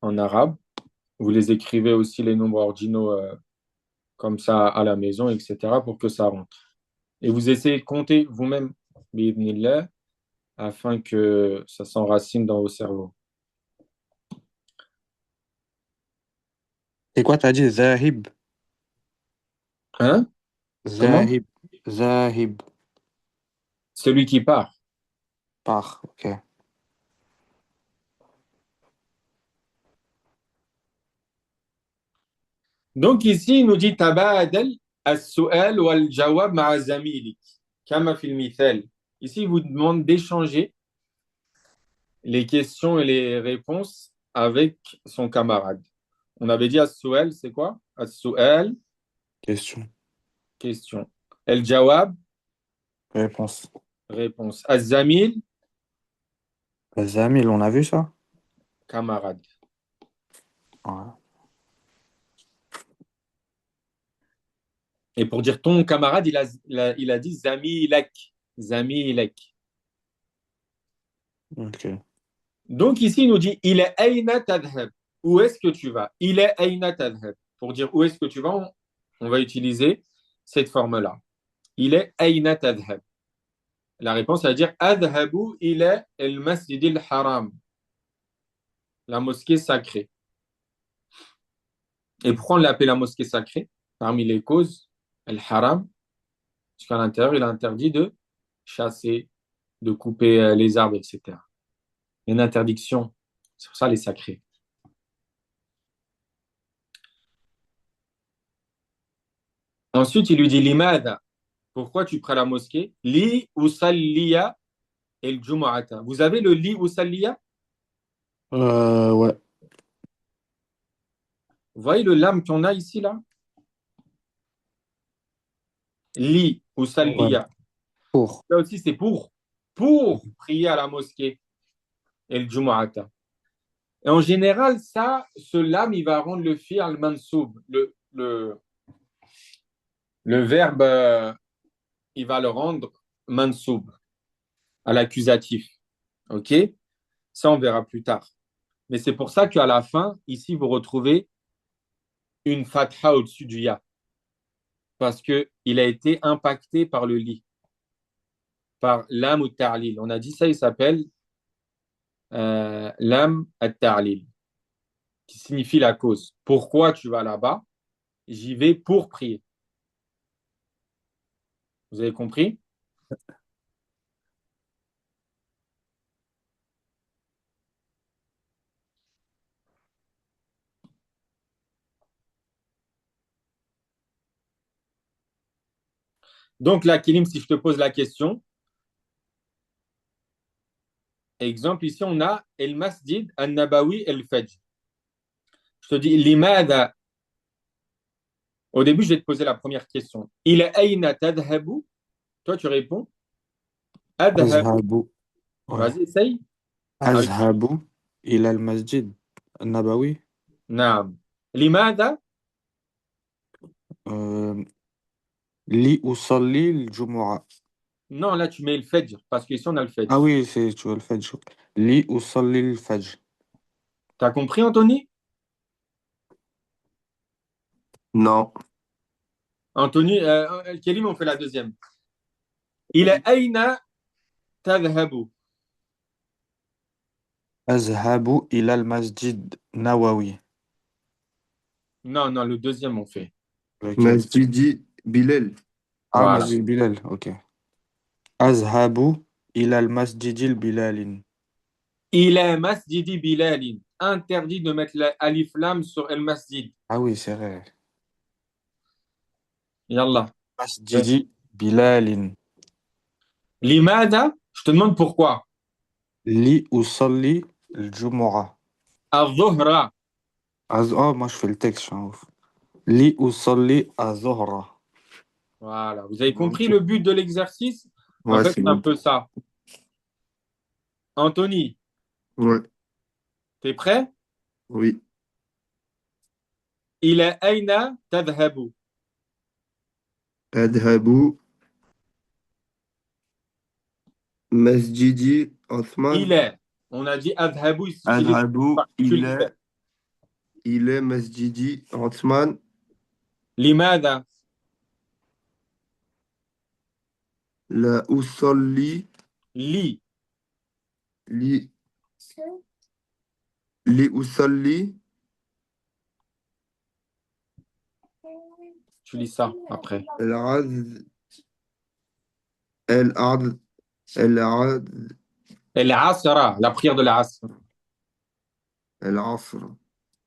en arabe. Vous les écrivez aussi, les nombres ordinaux, comme ça à la maison, etc., pour que ça rentre. Et vous essayez de compter vous-même, bi'idhnillah, afin que ça s'enracine dans vos cerveaux. Et quoi, t'as dit Zahib? Hein? Comment? Zahib. Zahib. Celui qui part. Par. Ok. Donc ici, il nous dit tabadal as-su'al wal jawab ma'a zamilik, kama fil mithal. Ici, il vous demande d'échanger les questions et les réponses avec son camarade. On avait dit as-su'al, c'est quoi? As-su'al, Question. question. El jawab, Réponse. réponse. Az-zamil, Zamil, on a vu ça? camarade. Ouais. Et pour dire ton camarade, il a dit zamilak. Zamilak. Ok. Donc ici, il nous dit il est aina tadhab. Où est-ce que tu vas? Il est aina tadhab. Pour dire où est-ce que tu vas, on va utiliser cette forme-là. Il est aina tadhab. La réponse, ça veut dire adhabu ila al-masjid al-haram. La mosquée sacrée. Et pourquoi on l'appelle la mosquée sacrée? Parmi les causes, al-haram, parce qu'à l'intérieur, il est interdit de chasser, de couper les arbres, etc. Il y a une interdiction. C'est pour ça les sacrés. Ensuite, il lui dit limada. Pourquoi tu pries à la mosquée? Li usalliya el jumu'ata. Vous avez le li usalliya? Ouais. Vous voyez le lam qu'on a ici, là? Li ou Ouais, salliya. pour. Là aussi, c'est pour prier à la mosquée et le Jumu'ata. Et en général, ça, ce lam, il va rendre le fi'l mansoub. Le verbe, il va le rendre mansoub, à l'accusatif. OK? Ça, on verra plus tard. Mais c'est pour ça qu'à la fin, ici, vous retrouvez une fatha au-dessus du ya. Parce qu'il a été impacté par le li, par lam ou ta'lil. On a dit ça, il s'appelle lam at-ta'lil, qui signifie la cause. Pourquoi tu vas là-bas? J'y vais pour prier. Vous avez compris? Donc, là, Kélim, si je te pose la question, exemple, ici, on a El Masjid, Al-Nabawi, El-Fajr. Je te dis, Limada. Au début, je vais te poser la première question. Il est Aïna Tadhabu. Toi, tu réponds Adhabu. Azhabu. Ouais. Vas-y, essaye. Avec... Azhabu ila al-masjid nabawi. Naam. Limada. Euh, li usalli al-jumu'a. Non, là, tu mets le Fajr, parce qu'ici, on a le Ah Fajr. oui, c'est, tu vois le fajr. Li usalli al-fajr. T'as compris, Anthony? Non. Anthony, Kélim, on fait la deuxième. Il est Aïna Tadhabu. Azhabu ila al-masjid nawawi. Non, non, le deuxième, on fait. Lequel? Masjidi Bilal. Ah, Voilà. masjid Bilal, ok. Azhabu ila al-masjid al-bilalin. Il est Masjidi Bilalin. Interdit de mettre l'alif lam sur El Masjid. Ah oui, c'est vrai. Yallah. Masjidi bilalin. Limada, je te demande pourquoi. Li usalli al-jumu'a. Al-Zuhra. Oh, moi je fais le texte, je suis un ouf. Li usalli az-zuhra. Voilà. Vous avez compris Ok. le but de l'exercice? En Ouais, fait, c'est c'est un bon. peu ça. Anthony, Ouais, t'es prêt? oui. Il est Aina Tadhabu. Adhabu Masjidi Il Othman. est. On a dit Adhabu, il s'utilise Adhabu, particule il est. il est Masjidi Othman. Limada. La usalli Li. li li usalli Tu lis ça après. al-az al-ad al-ad El-Asra, la prière de l'Asr. al-asr.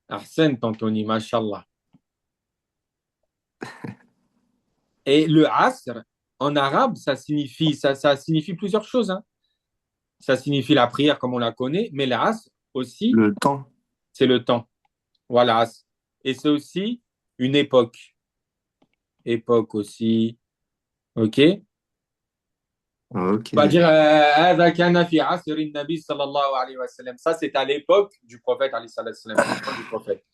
Ahsen, Anthony, mashallah. Et le Asr, en arabe, ça signifie plusieurs choses, hein. Ça signifie la prière comme on la connaît, mais l'Asr aussi, Le temps. c'est le temps. Voilà. Asr. Et c'est aussi une époque. Époque aussi. OK? Ok. On va dire هذا كان في عصر النبي صلى الله عليه وسلم. Ça, c'est à l'époque du prophète, alayhi salatu wassalam, au temps du prophète.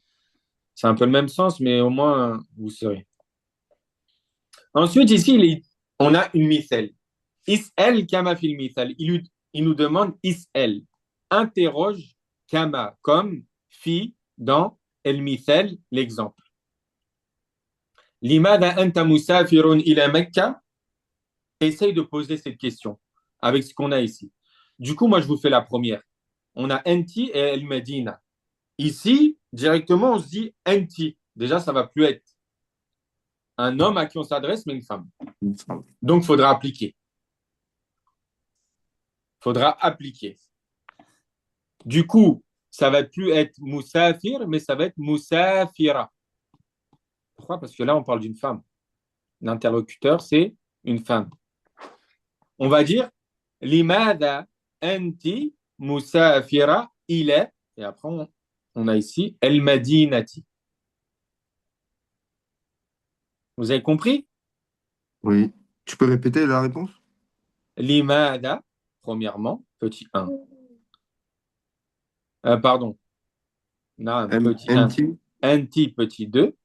C'est un peu le même sens, mais au moins, vous saurez. Ensuite, ici, on a une mithal. Is'el kama fil mithal. Il nous demande is'el. Interroge kama, comme fi dans el mithal, l'exemple. Limada anta musafirun ila Mecca. Essaye de poser cette question avec ce qu'on a ici. Du coup, moi, je vous fais la première. On a enti et el Medina. Ici, directement, on se dit enti. Déjà, ça va plus être un homme à qui on s'adresse, mais une femme. Donc, il faudra appliquer. Faudra appliquer. Du coup, ça va plus être Moussafir, mais ça va être Moussafira. Pourquoi? Parce que là, on parle d'une femme. L'interlocuteur, c'est une femme. On va dire Limada anti Moussafira il est. Et après, on a ici El Madinati. Vous avez compris? Oui. Tu peux répéter la réponse? Limada, premièrement, petit 1. Pardon, non, petit 1. NT. Anti, petit 2.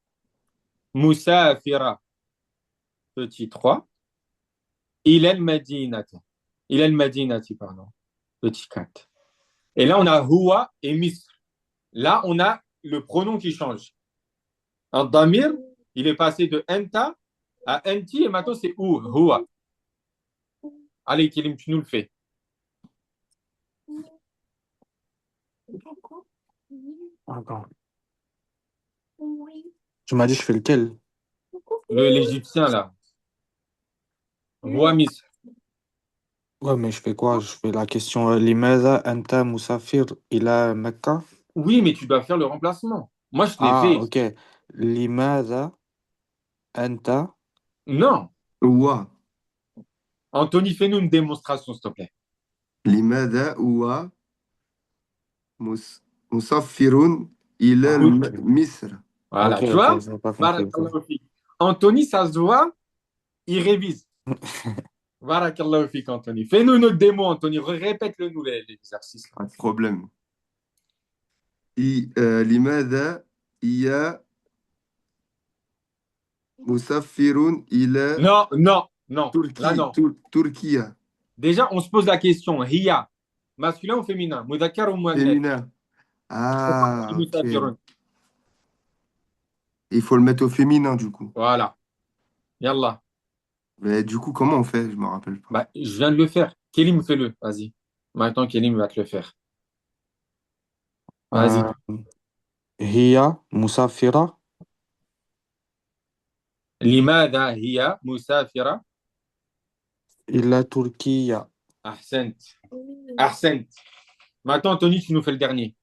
Musafira, petit 3. Ilal Madinati. Ilal Madinati, pardon, petit 4. Et là, on a Huwa et Misr. Là, on a le pronom qui change. En Damir, il est passé de Enta à Enti et maintenant c'est Huwa. Allez, Kélim, tu nous le fais. Attends. Tu m'as dit, je fais lequel? L'Égyptien, là. Huwa Misr. Ouais, mais je fais quoi? Je fais la question Limaza, Anta, Musafir, Ila, Mecca. Oui, mais tu dois faire le remplacement. Moi, je l'ai Ah, fait. ok. Limaza, Anta. Non. Ouah. Anthony, fais-nous une démonstration, s'il te plaît. لماذا هو مسافر إلى Oui. مصر؟ Voilà, Ok, tu ok, vois? j'avais pas compris. Barakallahu fik. Anthony, ça se voit, il révise. Barakallahu fik, Anthony. Fais-nous une autre démo, Anthony. Répète-le nous l'exercice. Pas de problème. لماذا هي مسافر إلى Non, non, non. Là, non. تركيا؟ Déjà, on se pose la question. Hiya, masculin ou féminin? Mudhakkar ou muannath? féminin. Ah, ok. Musafirun. Il faut le mettre au féminin, du coup. Voilà. Yallah. Mais du coup, comment on fait? Je me rappelle pas. Bah, je viens de le faire. Kélim, fais-le. Vas-y. Maintenant, Kélim va te le faire. Vas-y. Euh, Hiya, Musafira, Limada hiya musafira. Ila, Turkiya. Ahsent. Ahsent. Maintenant, Anthony, tu nous fais le dernier.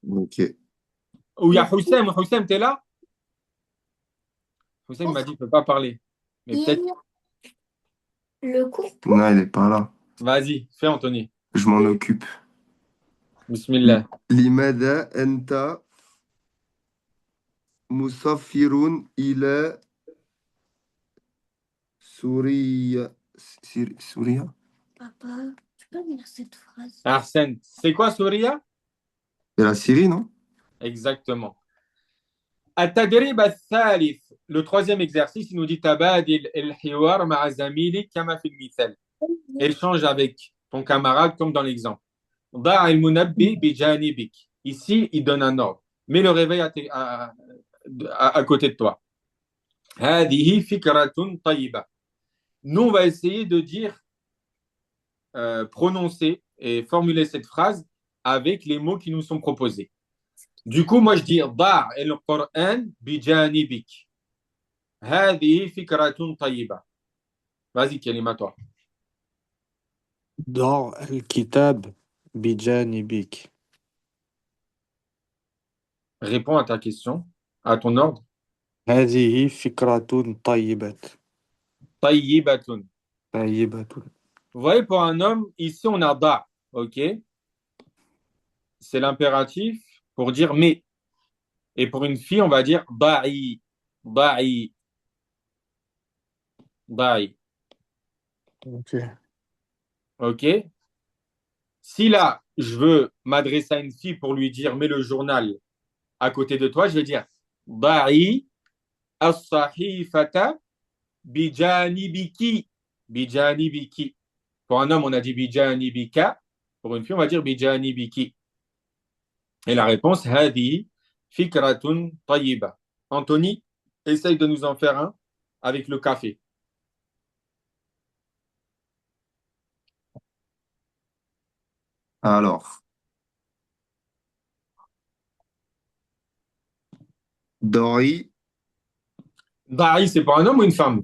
Ok. Ou il y a Houssem. Houssem, t'es là? Houssem m'a dit, il ne peut pas parler. Mais peut-être. Le cours. Non, il est pas là. Vas-y, fais, Anthony. Je m'en occupe. Bismillah. لماذا أنت مسافر إلى سوريا؟ سوريا؟ Papa, tu peux me lire cette phrase? Ahsent. C'est quoi, Souria? C'est la Syrie, non? Exactement. التدريب الثالث. Le troisième exercice, il nous dit تبادل الحوار مع زميلك كما في المثال. Échange avec ton camarade comme dans l'exemple. ضع المنبه بجانبك. Ici, il donne un ordre. Mets le réveil à côté de toi. هذه فكرة طيبة. Nous, on va essayer de dire, prononcer et formuler cette phrase avec les mots qui nous sont proposés. Du coup, moi, je dis ضع القرآن بجانبك. هذه فكرة طيبة. Vas-y, Kelima, toi. Dans al-kitab, bijanibik. Réponds à ta question, à ton ordre. هذه فكرة طيبة. طيبة. طيبة. Vous voyez, pour un homme, ici, on a da. OK? C'est l'impératif pour dire mais. Et pour une fille, on va dire da'i. Da'i. Da'i. Ok. OK? Si là, je veux m'adresser à une fille pour lui dire mets le journal à côté de toi, je vais dire da'i as-sahifata bijanibiki. Bijanibiki. Pour un homme, on a dit bijanibika. Pour une fille, on va dire bijanibiki. Et la réponse, hadi fikratun tayyiba. Anthony, essaye de nous en faire un avec le café. Alors, Dori, Dari, c'est pour un homme ou une femme?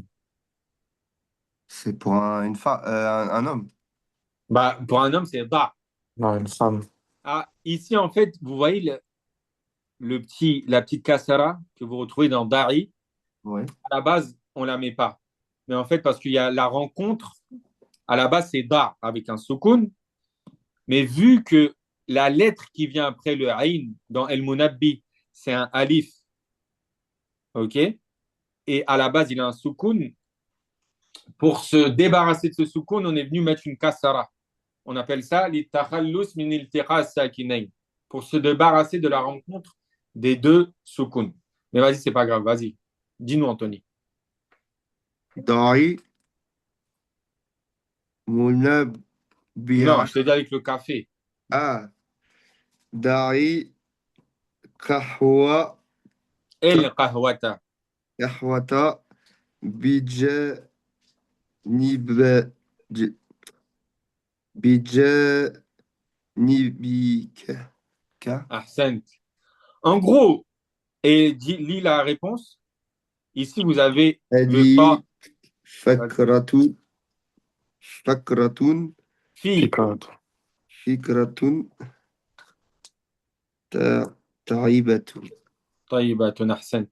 c'est pour un homme. Bah, pour un homme, c'est da. Non, une femme. Ah, ici, en fait, vous voyez la petite kasara que vous retrouvez dans Dari. Ouais. À la base, on ne la met pas. Mais en fait, parce qu'il y a la rencontre, à la base, c'est da avec un soukoun. Mais vu que la lettre qui vient après le aïn dans El Munabbi, c'est un alif, ok? Et à la base, il a un soukoun. pour se débarrasser de ce soukoun, on est venu mettre une kasara. On appelle ça l'itakhallus min iltiqa sakinayn, pour se débarrasser de la rencontre des deux soukouns. Mais vas-y, c'est pas grave, vas-y. Dis-nous, Anthony. ضعي Non, منبه je t'ai dit avec le café. ضعي قهوة El qahwata. قهوة بجانب بجانبك Ahsant. En gros, et lis la réponse. Ici, vous avez le هذه pas. فكرة Fi. فكرة تعيبة. Taïbatun ahsan.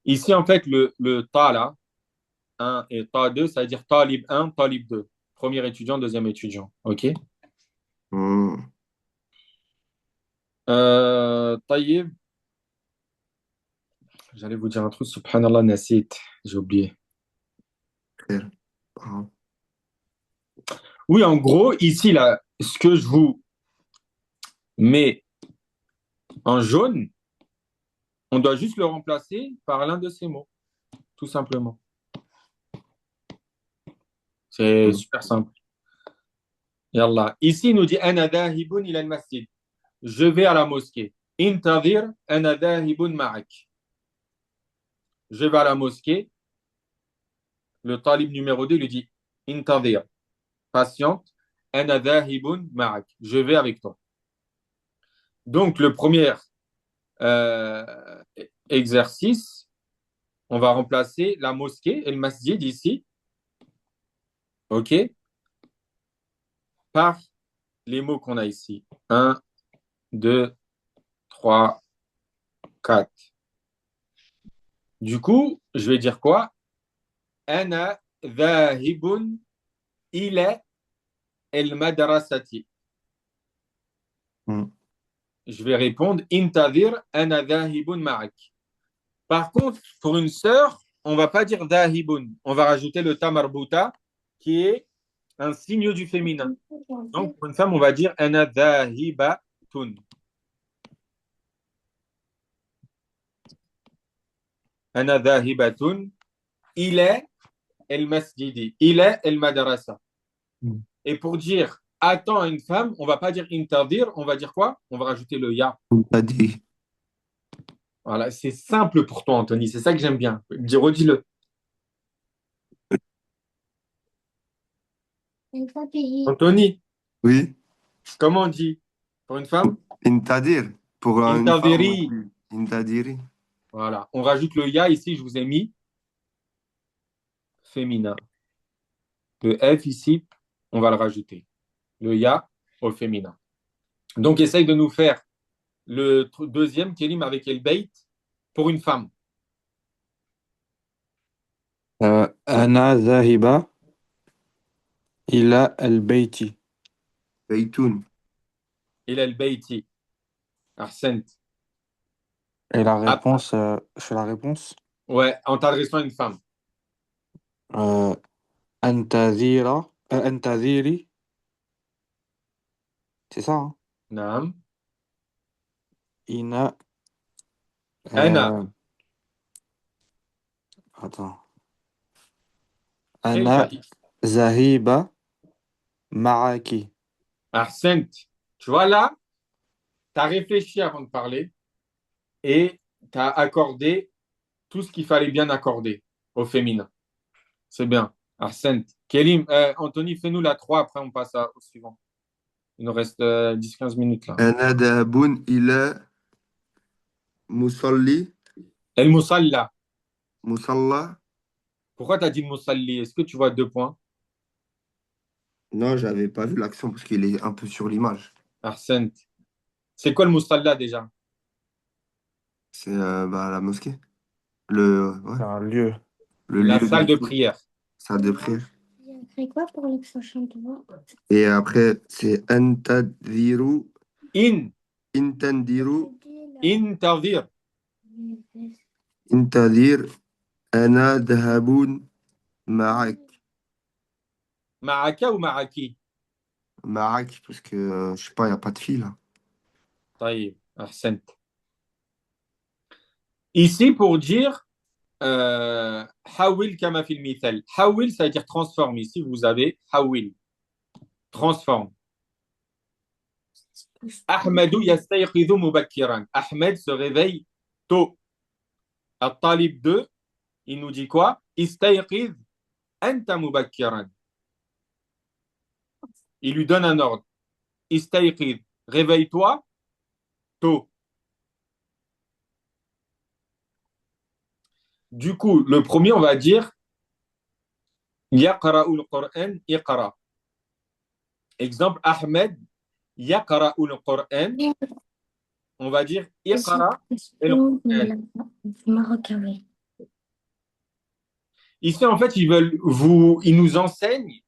Ici, en fait, le ta là, 1 et ta 2, ça veut dire talib 1, talib 2. Premier étudiant, deuxième étudiant. OK? Taïb, j'allais vous dire un truc, subhanallah, nasit, j'ai oublié. خير. Oui, en gros, ici, là, ce que je vous mets en jaune, on doit juste le remplacer par l'un de ces mots, tout simplement. C'est super simple. Yallah. Ici, il nous dit Ana dhahibun ila al-masjid. Je vais à la mosquée. Intadir ana dhahibun ma'ak. Je vais à la mosquée. Le talib numéro 2 lui dit Intadir. Patiente. Ana dhahibun ma'ak. Je vais avec toi. Donc, le premier exercice, on va remplacer la mosquée et le masjid ici, OK, par les mots qu'on a ici. 1, 2, 3, 4. Du coup, je vais dire quoi? Ana dhahibun ila al-madrasati. Je vais répondre Intadir ana dhahibun ma'ak. Par contre, pour une sœur, on ne va pas dire dhahibun. On va rajouter le ta marbuta qui est un signe du féminin. Donc, pour une femme, on va dire ana dhahibatun. Ana dhahibatun ila al-masjidi, ila al-madrasa. Et pour dire attends une femme, on ne va pas dire intadir, on va dire quoi? On va rajouter le ya. هذه Voilà, c'est simple pour toi, Anthony. C'est ça que j'aime bien. Redis-le. Anthony, oui comment on dit pour une femme? انتظر pour une femme Intadiri. انتظري. Voilà, on rajoute le ya ici, je vous ai mis féminin. Le F ici, on va le rajouter. Le ya au féminin. Donc, essaye de nous faire le deuxième kélim avec el beit pour une femme. أنا ذاهبة إلى البيت. بيتون. Il a el beiti. Ahsent. Et la réponse, je fais la réponse. Ouais, en t'adressant à une femme. أنتظري. C'est ça, hein? Naam. Ina. Ana. Attends. Quel أنا taïf. ذاهبة معك. Ahsent. Tu vois là, tu as réfléchi avant de parler et tu as accordé tout ce qu'il fallait bien accorder au féminin. C'est bien. Ahsent. Kélim, Anthony, fais-nous la 3, après on passe au suivant. Il nous reste 10-15 minutes là. أنا ذاهب إلى مصلي El Moussalla. مصلى. Pourquoi tu as dit Moussalli? Est-ce que tu vois 2 points? Non, j'avais pas vu l'accent parce qu'il est un peu sur l'image. Ahsent. C'est quoi le Moussalla déjà? C'est la mosquée. Le, ouais, C'est un lieu. le La lieu salle de de prière. salle de prière. J'ai écrit quoi pour le prochain tour? Et après, c'est Antadiru, In. Intandiru, Intavir. Intadir, Ana Dahabun, Ma'ak. Ma'aka ou ma'aki? Marak, parce que, je sais pas, il n'y a pas de fil, là. طيب أحسنت. Ici, pour dire حول كما في المثال. حول, ça veut dire transforme. Ici, vous avez حول, transforme. أحمد يستيقظ مبكرا. Ahmed se réveille tôt. الطالب 2, il nous dit quoi? استيقظ أنت مبكرا. Il lui donne un ordre. استيقظ, réveille-toi tôt. Du coup, le premier, on va dire يقرأ القرآن اقرأ. Exemple, Ahmed يقرأ القرآن. On va dire اقرأ القرآن. Ici, en fait, ils nous enseignent,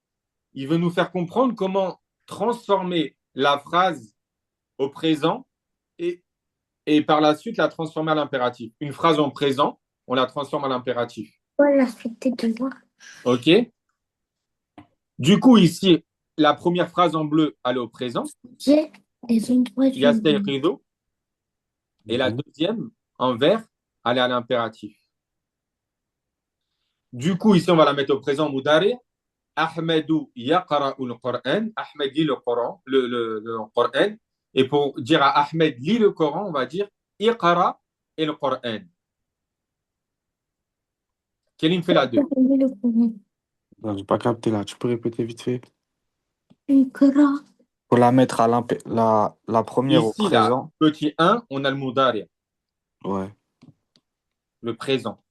ils veulent nous faire comprendre comment transformer la phrase au présent et, et par la suite la transformer à l'impératif. Une phrase en présent, on la transforme à l'impératif. Voilà, c'était de moi. OK? Du coup, ici, la première phrase en bleu, elle est au présent. J'ai des endroits يستيقظ. Et la deuxième, en vert, elle est à l'impératif. Du coup, ici, on va la mettre au présent Moudari. Ahmedou yaqra'u al-Qur'an. Ahmed lit le Coran, le Coran. Et pour dire à Ahmed lit le Coran, on va dire Iqra el-Qur'an. Kélim fait la deux. Non, j'ai pas capté là. Tu peux répéter vite fait? Iqra. Faut la mettre à la première au Ici, là, présent. petit 1, on a le Moudari, Ouais, le présent.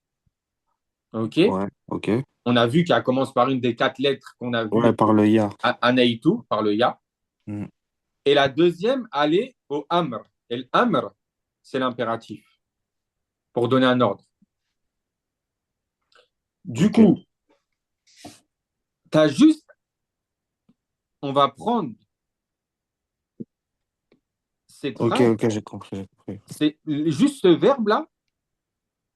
OK? ouais, ok. On a vu qu'elle commence par une des 4 lettres qu'on a Ouais, vues par le ya. à Anaïtou, par le Ya. Mm. Et la deuxième, elle est au Amr. Et l'Amr, c'est l'impératif, pour donner un ordre. Du Ok. coup, tu as juste, on va prendre cette Ok, phrase, ok, j'ai compris, j'ai compris. c'est juste ce verbe-là,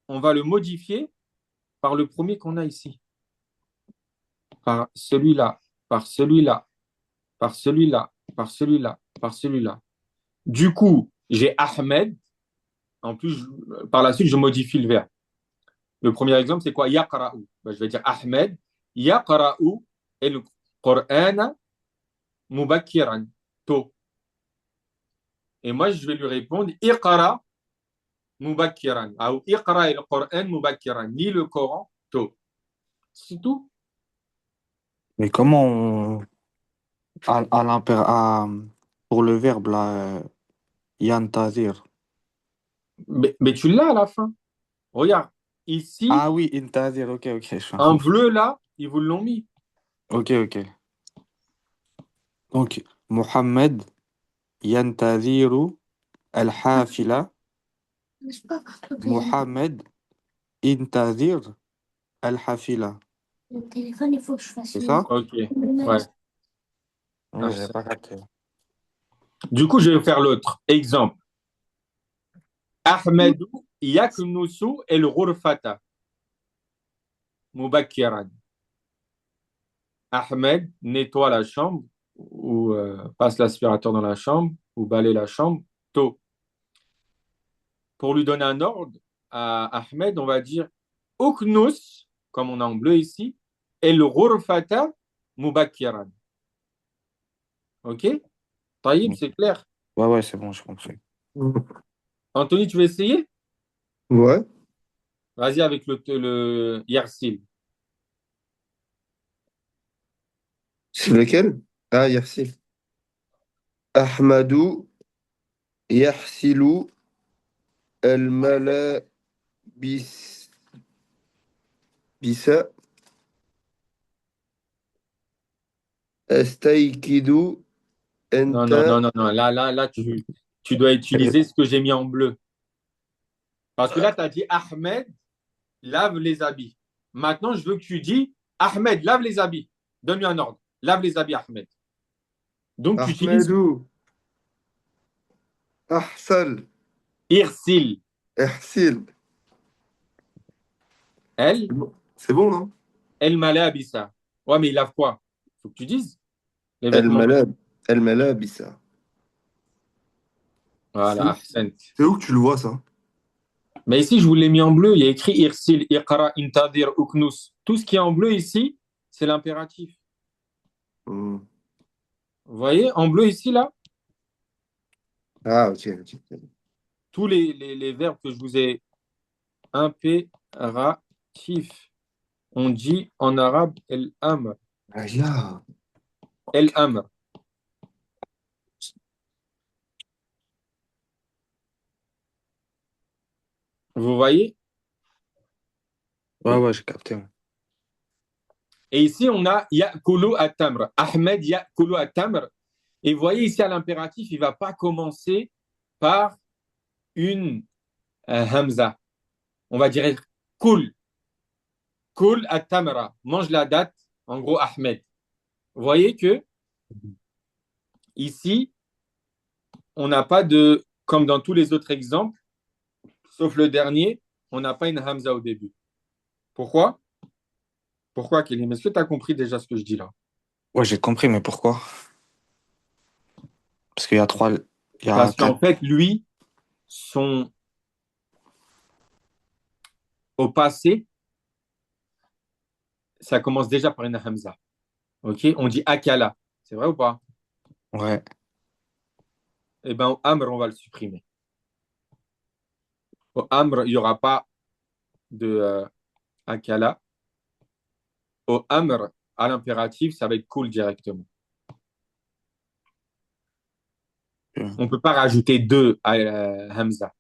on va le modifier par le premier qu'on a ici. Par celui-là, par celui-là, par celui-là, par celui-là, par celui-là. Du coup, j'ai Ahmed. En plus, par la suite, je modifie le verbe. Le premier exemple, c'est quoi? Yaqra'u. Ben, je vais dire Ahmed. Yaqra'u el-Qur'ana mubakkiran. Tôt. Et moi, je vais lui répondre Iqra mubakkiran. Ou Iqra el-Qur'an mubakkiran. Lis le Coran tôt. C'est tout. Mais comment pour le verbe là, yantazir. Mais tu l'as à la fin. Regarde. Ici, Ah oui, intazir, ok, ok, je suis en bleu, là, ils vous l'ont mis. Ok, ok. Donc, Mohamed yantaziru al-hafila. C'est pas Mohamed intazir al-hafila. le téléphone, il faut que je fasse C'est ça? Ok. Ouais. Oui, j'ai pas capté. Du coup, je vais faire l'autre. Exemple. Ahmedou yaknusu el-ghurfata mubakkiran. Ahmed nettoie la chambre ou passe l'aspirateur dans la chambre ou balaye la chambre tôt. Pour lui donner un ordre à Ahmed, on va dire Uknus, comme on a en bleu ici, el ghurfata mubakkiran. Ok? Taïb, c'est clair. Ouais, ouais, c'est bon, j'ai compris. Anthony, tu veux essayer? Ouais. Vas-y avec le Yarsil. C'est lequel? Ah, Yarsil. Ahmadou Yahsilu al-Malabis Bisa Astaykidu Non, non, Enta. non, non, non. Là, tu dois utiliser ce que j'ai mis en bleu. Parce que là, tu as dit Ahmed lave les habits. Maintenant, je veux que tu dis Ahmed, lave les habits. Donne-lui un ordre. Lave les habits, Ahmed. Donc, tu utilises Ahmadou Ahsal Irsil. Ihsil. Elle, C'est bon, non? elle malabissa. Ouais, mais il lave quoi? Faut que tu dises les vêtements. الملابس. Voilà, ahsant. C'est où que tu le vois, ça? Mais ici, je vous l'ai mis en bleu. Il y a écrit irsil, iqra, intadir, uknus. Tout ce qui est en bleu ici, c'est l'impératif. Hmm. Vous voyez, en bleu ici, là, Ah, ok, ok. tous les verbes que je vous ai impératifs. On dit en arabe el-amr. Ah, là. El-amr. Vous voyez? Ouais, j'ai capté. Ouais. Et ici, on a ya'kulu at-tamr. Ahmed ya'kulu at-tamr. Et vous voyez ici à l'impératif, il ne va pas commencer par une hamza. On va dire kul. Kul at-tamra. Mange la date. En gros, Ahmed. Vous voyez que ici, on n'a pas de, comme dans tous les autres exemples, sauf le dernier, on n'a pas une hamza au début. Pourquoi? Pourquoi, Kélim? Est-ce que tu as compris déjà ce que je dis là? Ouais, j'ai compris, mais pourquoi? Parce qu'il y a trois. Il y a Parce qu'en quatre. fait, lui, son au passé, ça commence déjà par une hamza. Ok? On dit akala. C'est vrai ou pas? Ouais. Eh bien, au amr, on va le supprimer. Au amr, il n'y aura pas de akala. Au amr, à l'impératif, ça va être cool directement. On ne peut pas rajouter deux à hamza.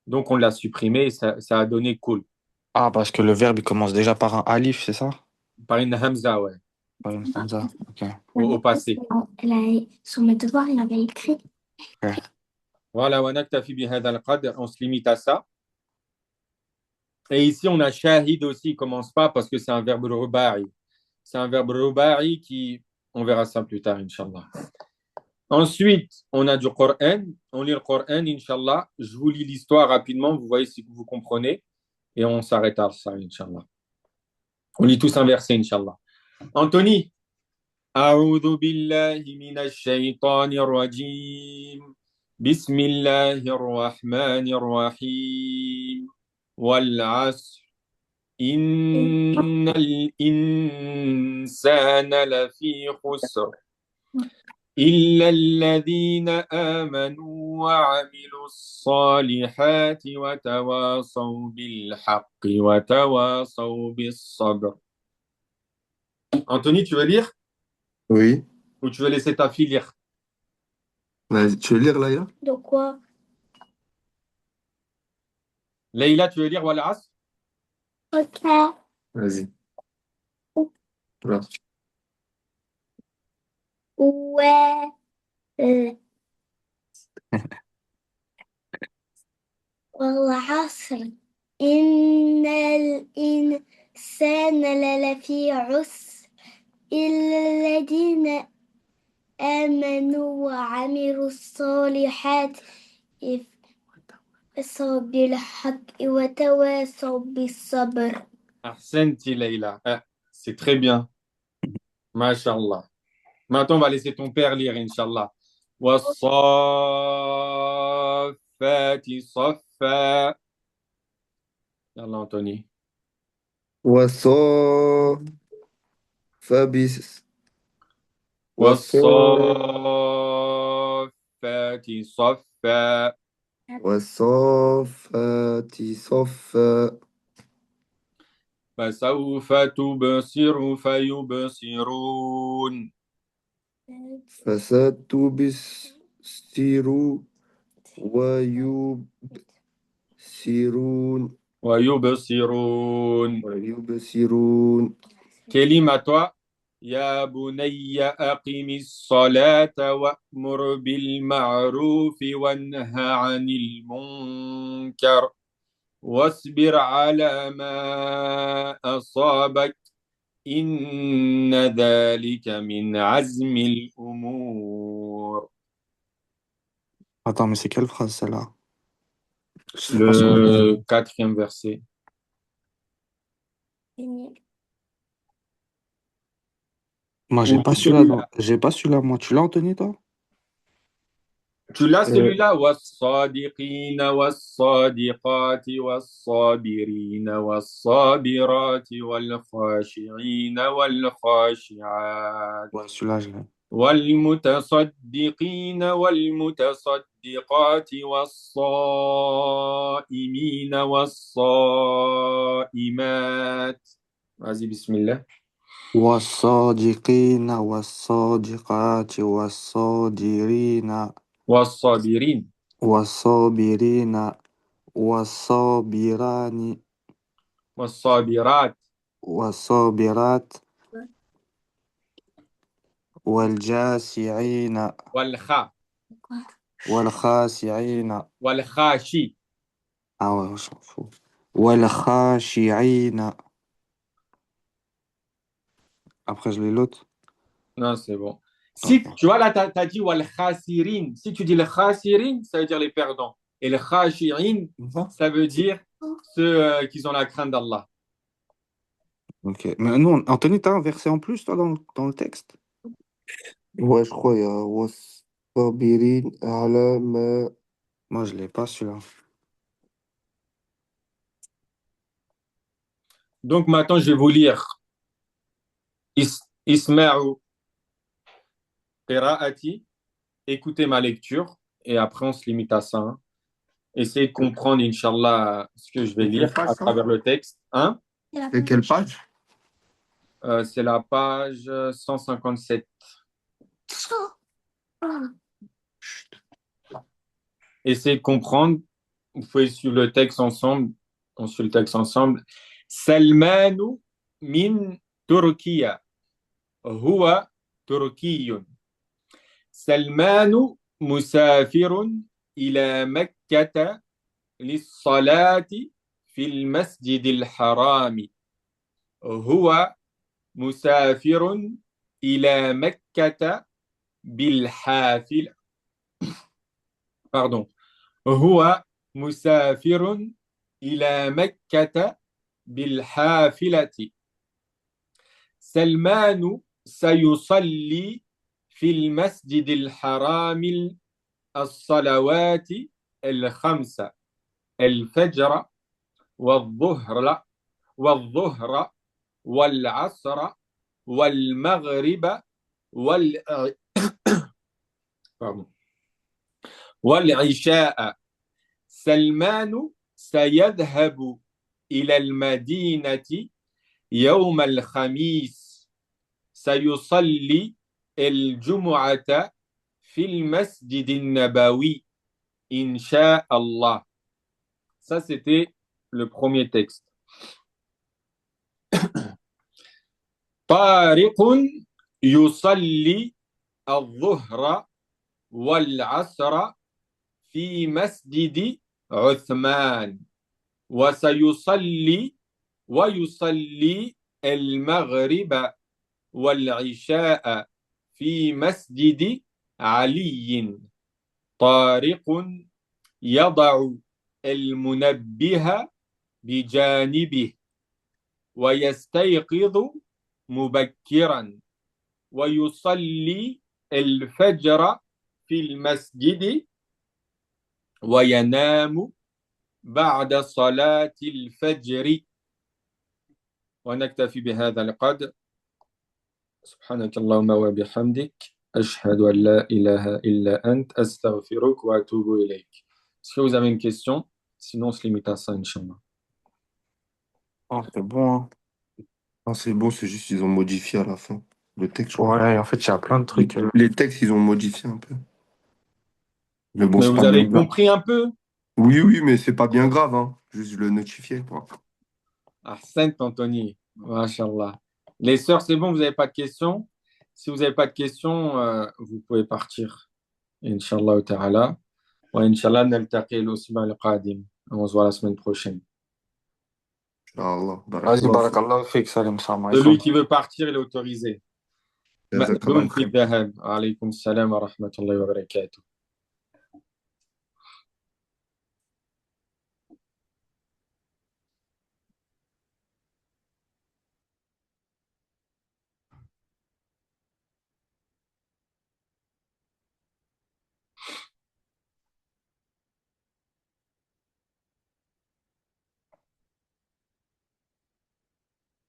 Donc, on l'a supprimé et ça a donné cool. Ah, parce que le verbe, il commence déjà par un alif, c'est ça? Par une hamza, ouais. Par une hamza. Ok. Au passé. Sur mes devoirs, il avait écrit. Ouais. Voilà, on se limite à ça. Et ici, on a shahid aussi, il ne commence pas parce que c'est un verbe ruba'i. C'est un verbe ruba'i qui, on verra ça plus tard, Inch'Allah. Ensuite, on a du Coran. On lit le Coran, Inch'Allah. Je vous lis l'histoire rapidement, vous voyez si vous comprenez. Et on s'arrête à ça, Inch'Allah. On lit tous un verset, Inch'Allah. Anthony. أعوذ بالله من الشيطان الرجيم بسم الله الرحمن الرحيم والعصر إن الإنسان لفي خسر إلا الذين آمنوا وعملوا الصالحات وتواصوا بالحق وتواصوا بالصبر. Anthony, tu veux lire Oui. ou tu veux laisser ta fille lire? Vas-y, tu veux lire, Laïla? De quoi? Leïla, tu veux lire Wal Asr? Ok. Vas-y. Voilà. Ouais. والعصر إن الإنسان لفي عسر إلا الذين آمنوا وعملوا الصالحات وتواصوا بالحق وتواصوا بالصبر. Ahsenti, Leïla. C'est très bien. Masha'Allah. Maintenant, on va laisser ton père lire, Inch'Allah. Wassafati saffa. Yallah, Anthony. وصافة بس وصا Wassafati saffa. والصافات صفا فسوف تبصر فيبصرون. فستبصر ويبصرون ويبصرون. ويبصرون. كلمة toi. يا بني أقم الصلاة وأمر بالمعروف وانه عن المنكر واصبر على ما أصابك إن ذلك من عزم الأمور. Attends, mais c'est quelle phrase celle-là? Le quatrième verset. Moi, Ou celui-là. j'ai pas celui-là, moi. Tu l'as, Anthony, toi? Tu l'as Euh, celui-là? والصادقين والصادقات والصابرين والصابرات والخاشعين والخاشعات Ouais, celui-là, je l'ai. والمتصدقين والمتصدقات والصائمين والصائمات. Vas-y, bismillah. والصادقين والصادقات والصادرين والصابرين والصابرين والصابران والصابرات والصابرات والجاسعين والخا والخاشعين. والخاشي. Ah ouais, on s'en fout. والخاشعين. Après, je l'ai l'autre. Non, c'est bon. Si Ok. tu vois là, tu as dit wal khasirin. Si tu dis le khasirin, ça veut dire les perdants. Et le khashirin, ça veut dire ceux qui ont la crainte d'Allah. Ok. Mais non, Anthony, t'as un verset en plus, toi, dans le texte? ouais, je crois, il y a Wassabirin ala ma. Moi, je l'ai pas, celui-là. Donc maintenant, je vais vous lire Isma'u qira'ati, écoutez ma lecture, et après on se limite à ça. Hein. Essayez de comprendre, Inch'Allah, ce que je vais C'est quelle lire page, à ça? travers le texte. Hein? C'est quelle page? C'est la page 157. Essayez de comprendre. Vous pouvez suivre le texte ensemble. On suit le texte ensemble. Salmanu min Turkiya. Huwa Turkiyun. سلمان مسافر إلى مكة للصلاة في المسجد الحرام. هو مسافر إلى مكة بالحافلة. Pardon. هو مسافر إلى مكة بالحافلة. سلمان سيصلي في المسجد الحرام الصلوات الخمسة الفجر والظهر والعصر والمغرب والعشاء. سلمان سيذهب إلى المدينة يوم الخميس. سيصلي الجمعة في المسجد النبوي إن شاء الله. Ça, c'était le premier texte. طارق يصلي الظهر والعصر في مسجد عثمان. ويصلي المغرب والعشاء في مسجد علي. طارق يضع المنبه بجانبه ويستيقظ مبكرا ويصلي الفجر في المسجد وينام بعد صلاة الفجر. ونكتفي بهذا القدر. سبحانك اللهم وبحمدك أشهد أن لا إله إلا أنت أستغفرك وأتوب إليك. Est-ce que vous avez une question? Sinon, on se limite à ça, Inch'Allah. Oh, c'est bon, hein. Ah, c'est bon, c'est juste qu'ils ont modifié à la fin. Le texte, je crois. Ouais, en fait, il y a plein de trucs. Les textes, ils ont modifié un peu. Mais bon, Mais c'est vous pas bien avez grave. compris un peu? Oui, oui, mais c'est pas bien grave, hein. Juste je le notifier, quoi. Ah, Saint Anthony, Masha'Allah. Les sœurs, c'est bon, vous n'avez pas de questions? Si vous n'avez pas de questions, vous pouvez partir. Inch'Allah ta'ala. Wa Inch'Allah, naltaqi l'usma al-qadim. On se voit la semaine prochaine. Inch'Allah. Vas-y, Barakallah. barakallah, fik, salam, salam Celui alaikum. qui veut partir, il est autorisé. Jazakallah مأذون في khair. الذهاب. عليكم السلام ورحمة الله وبركاته.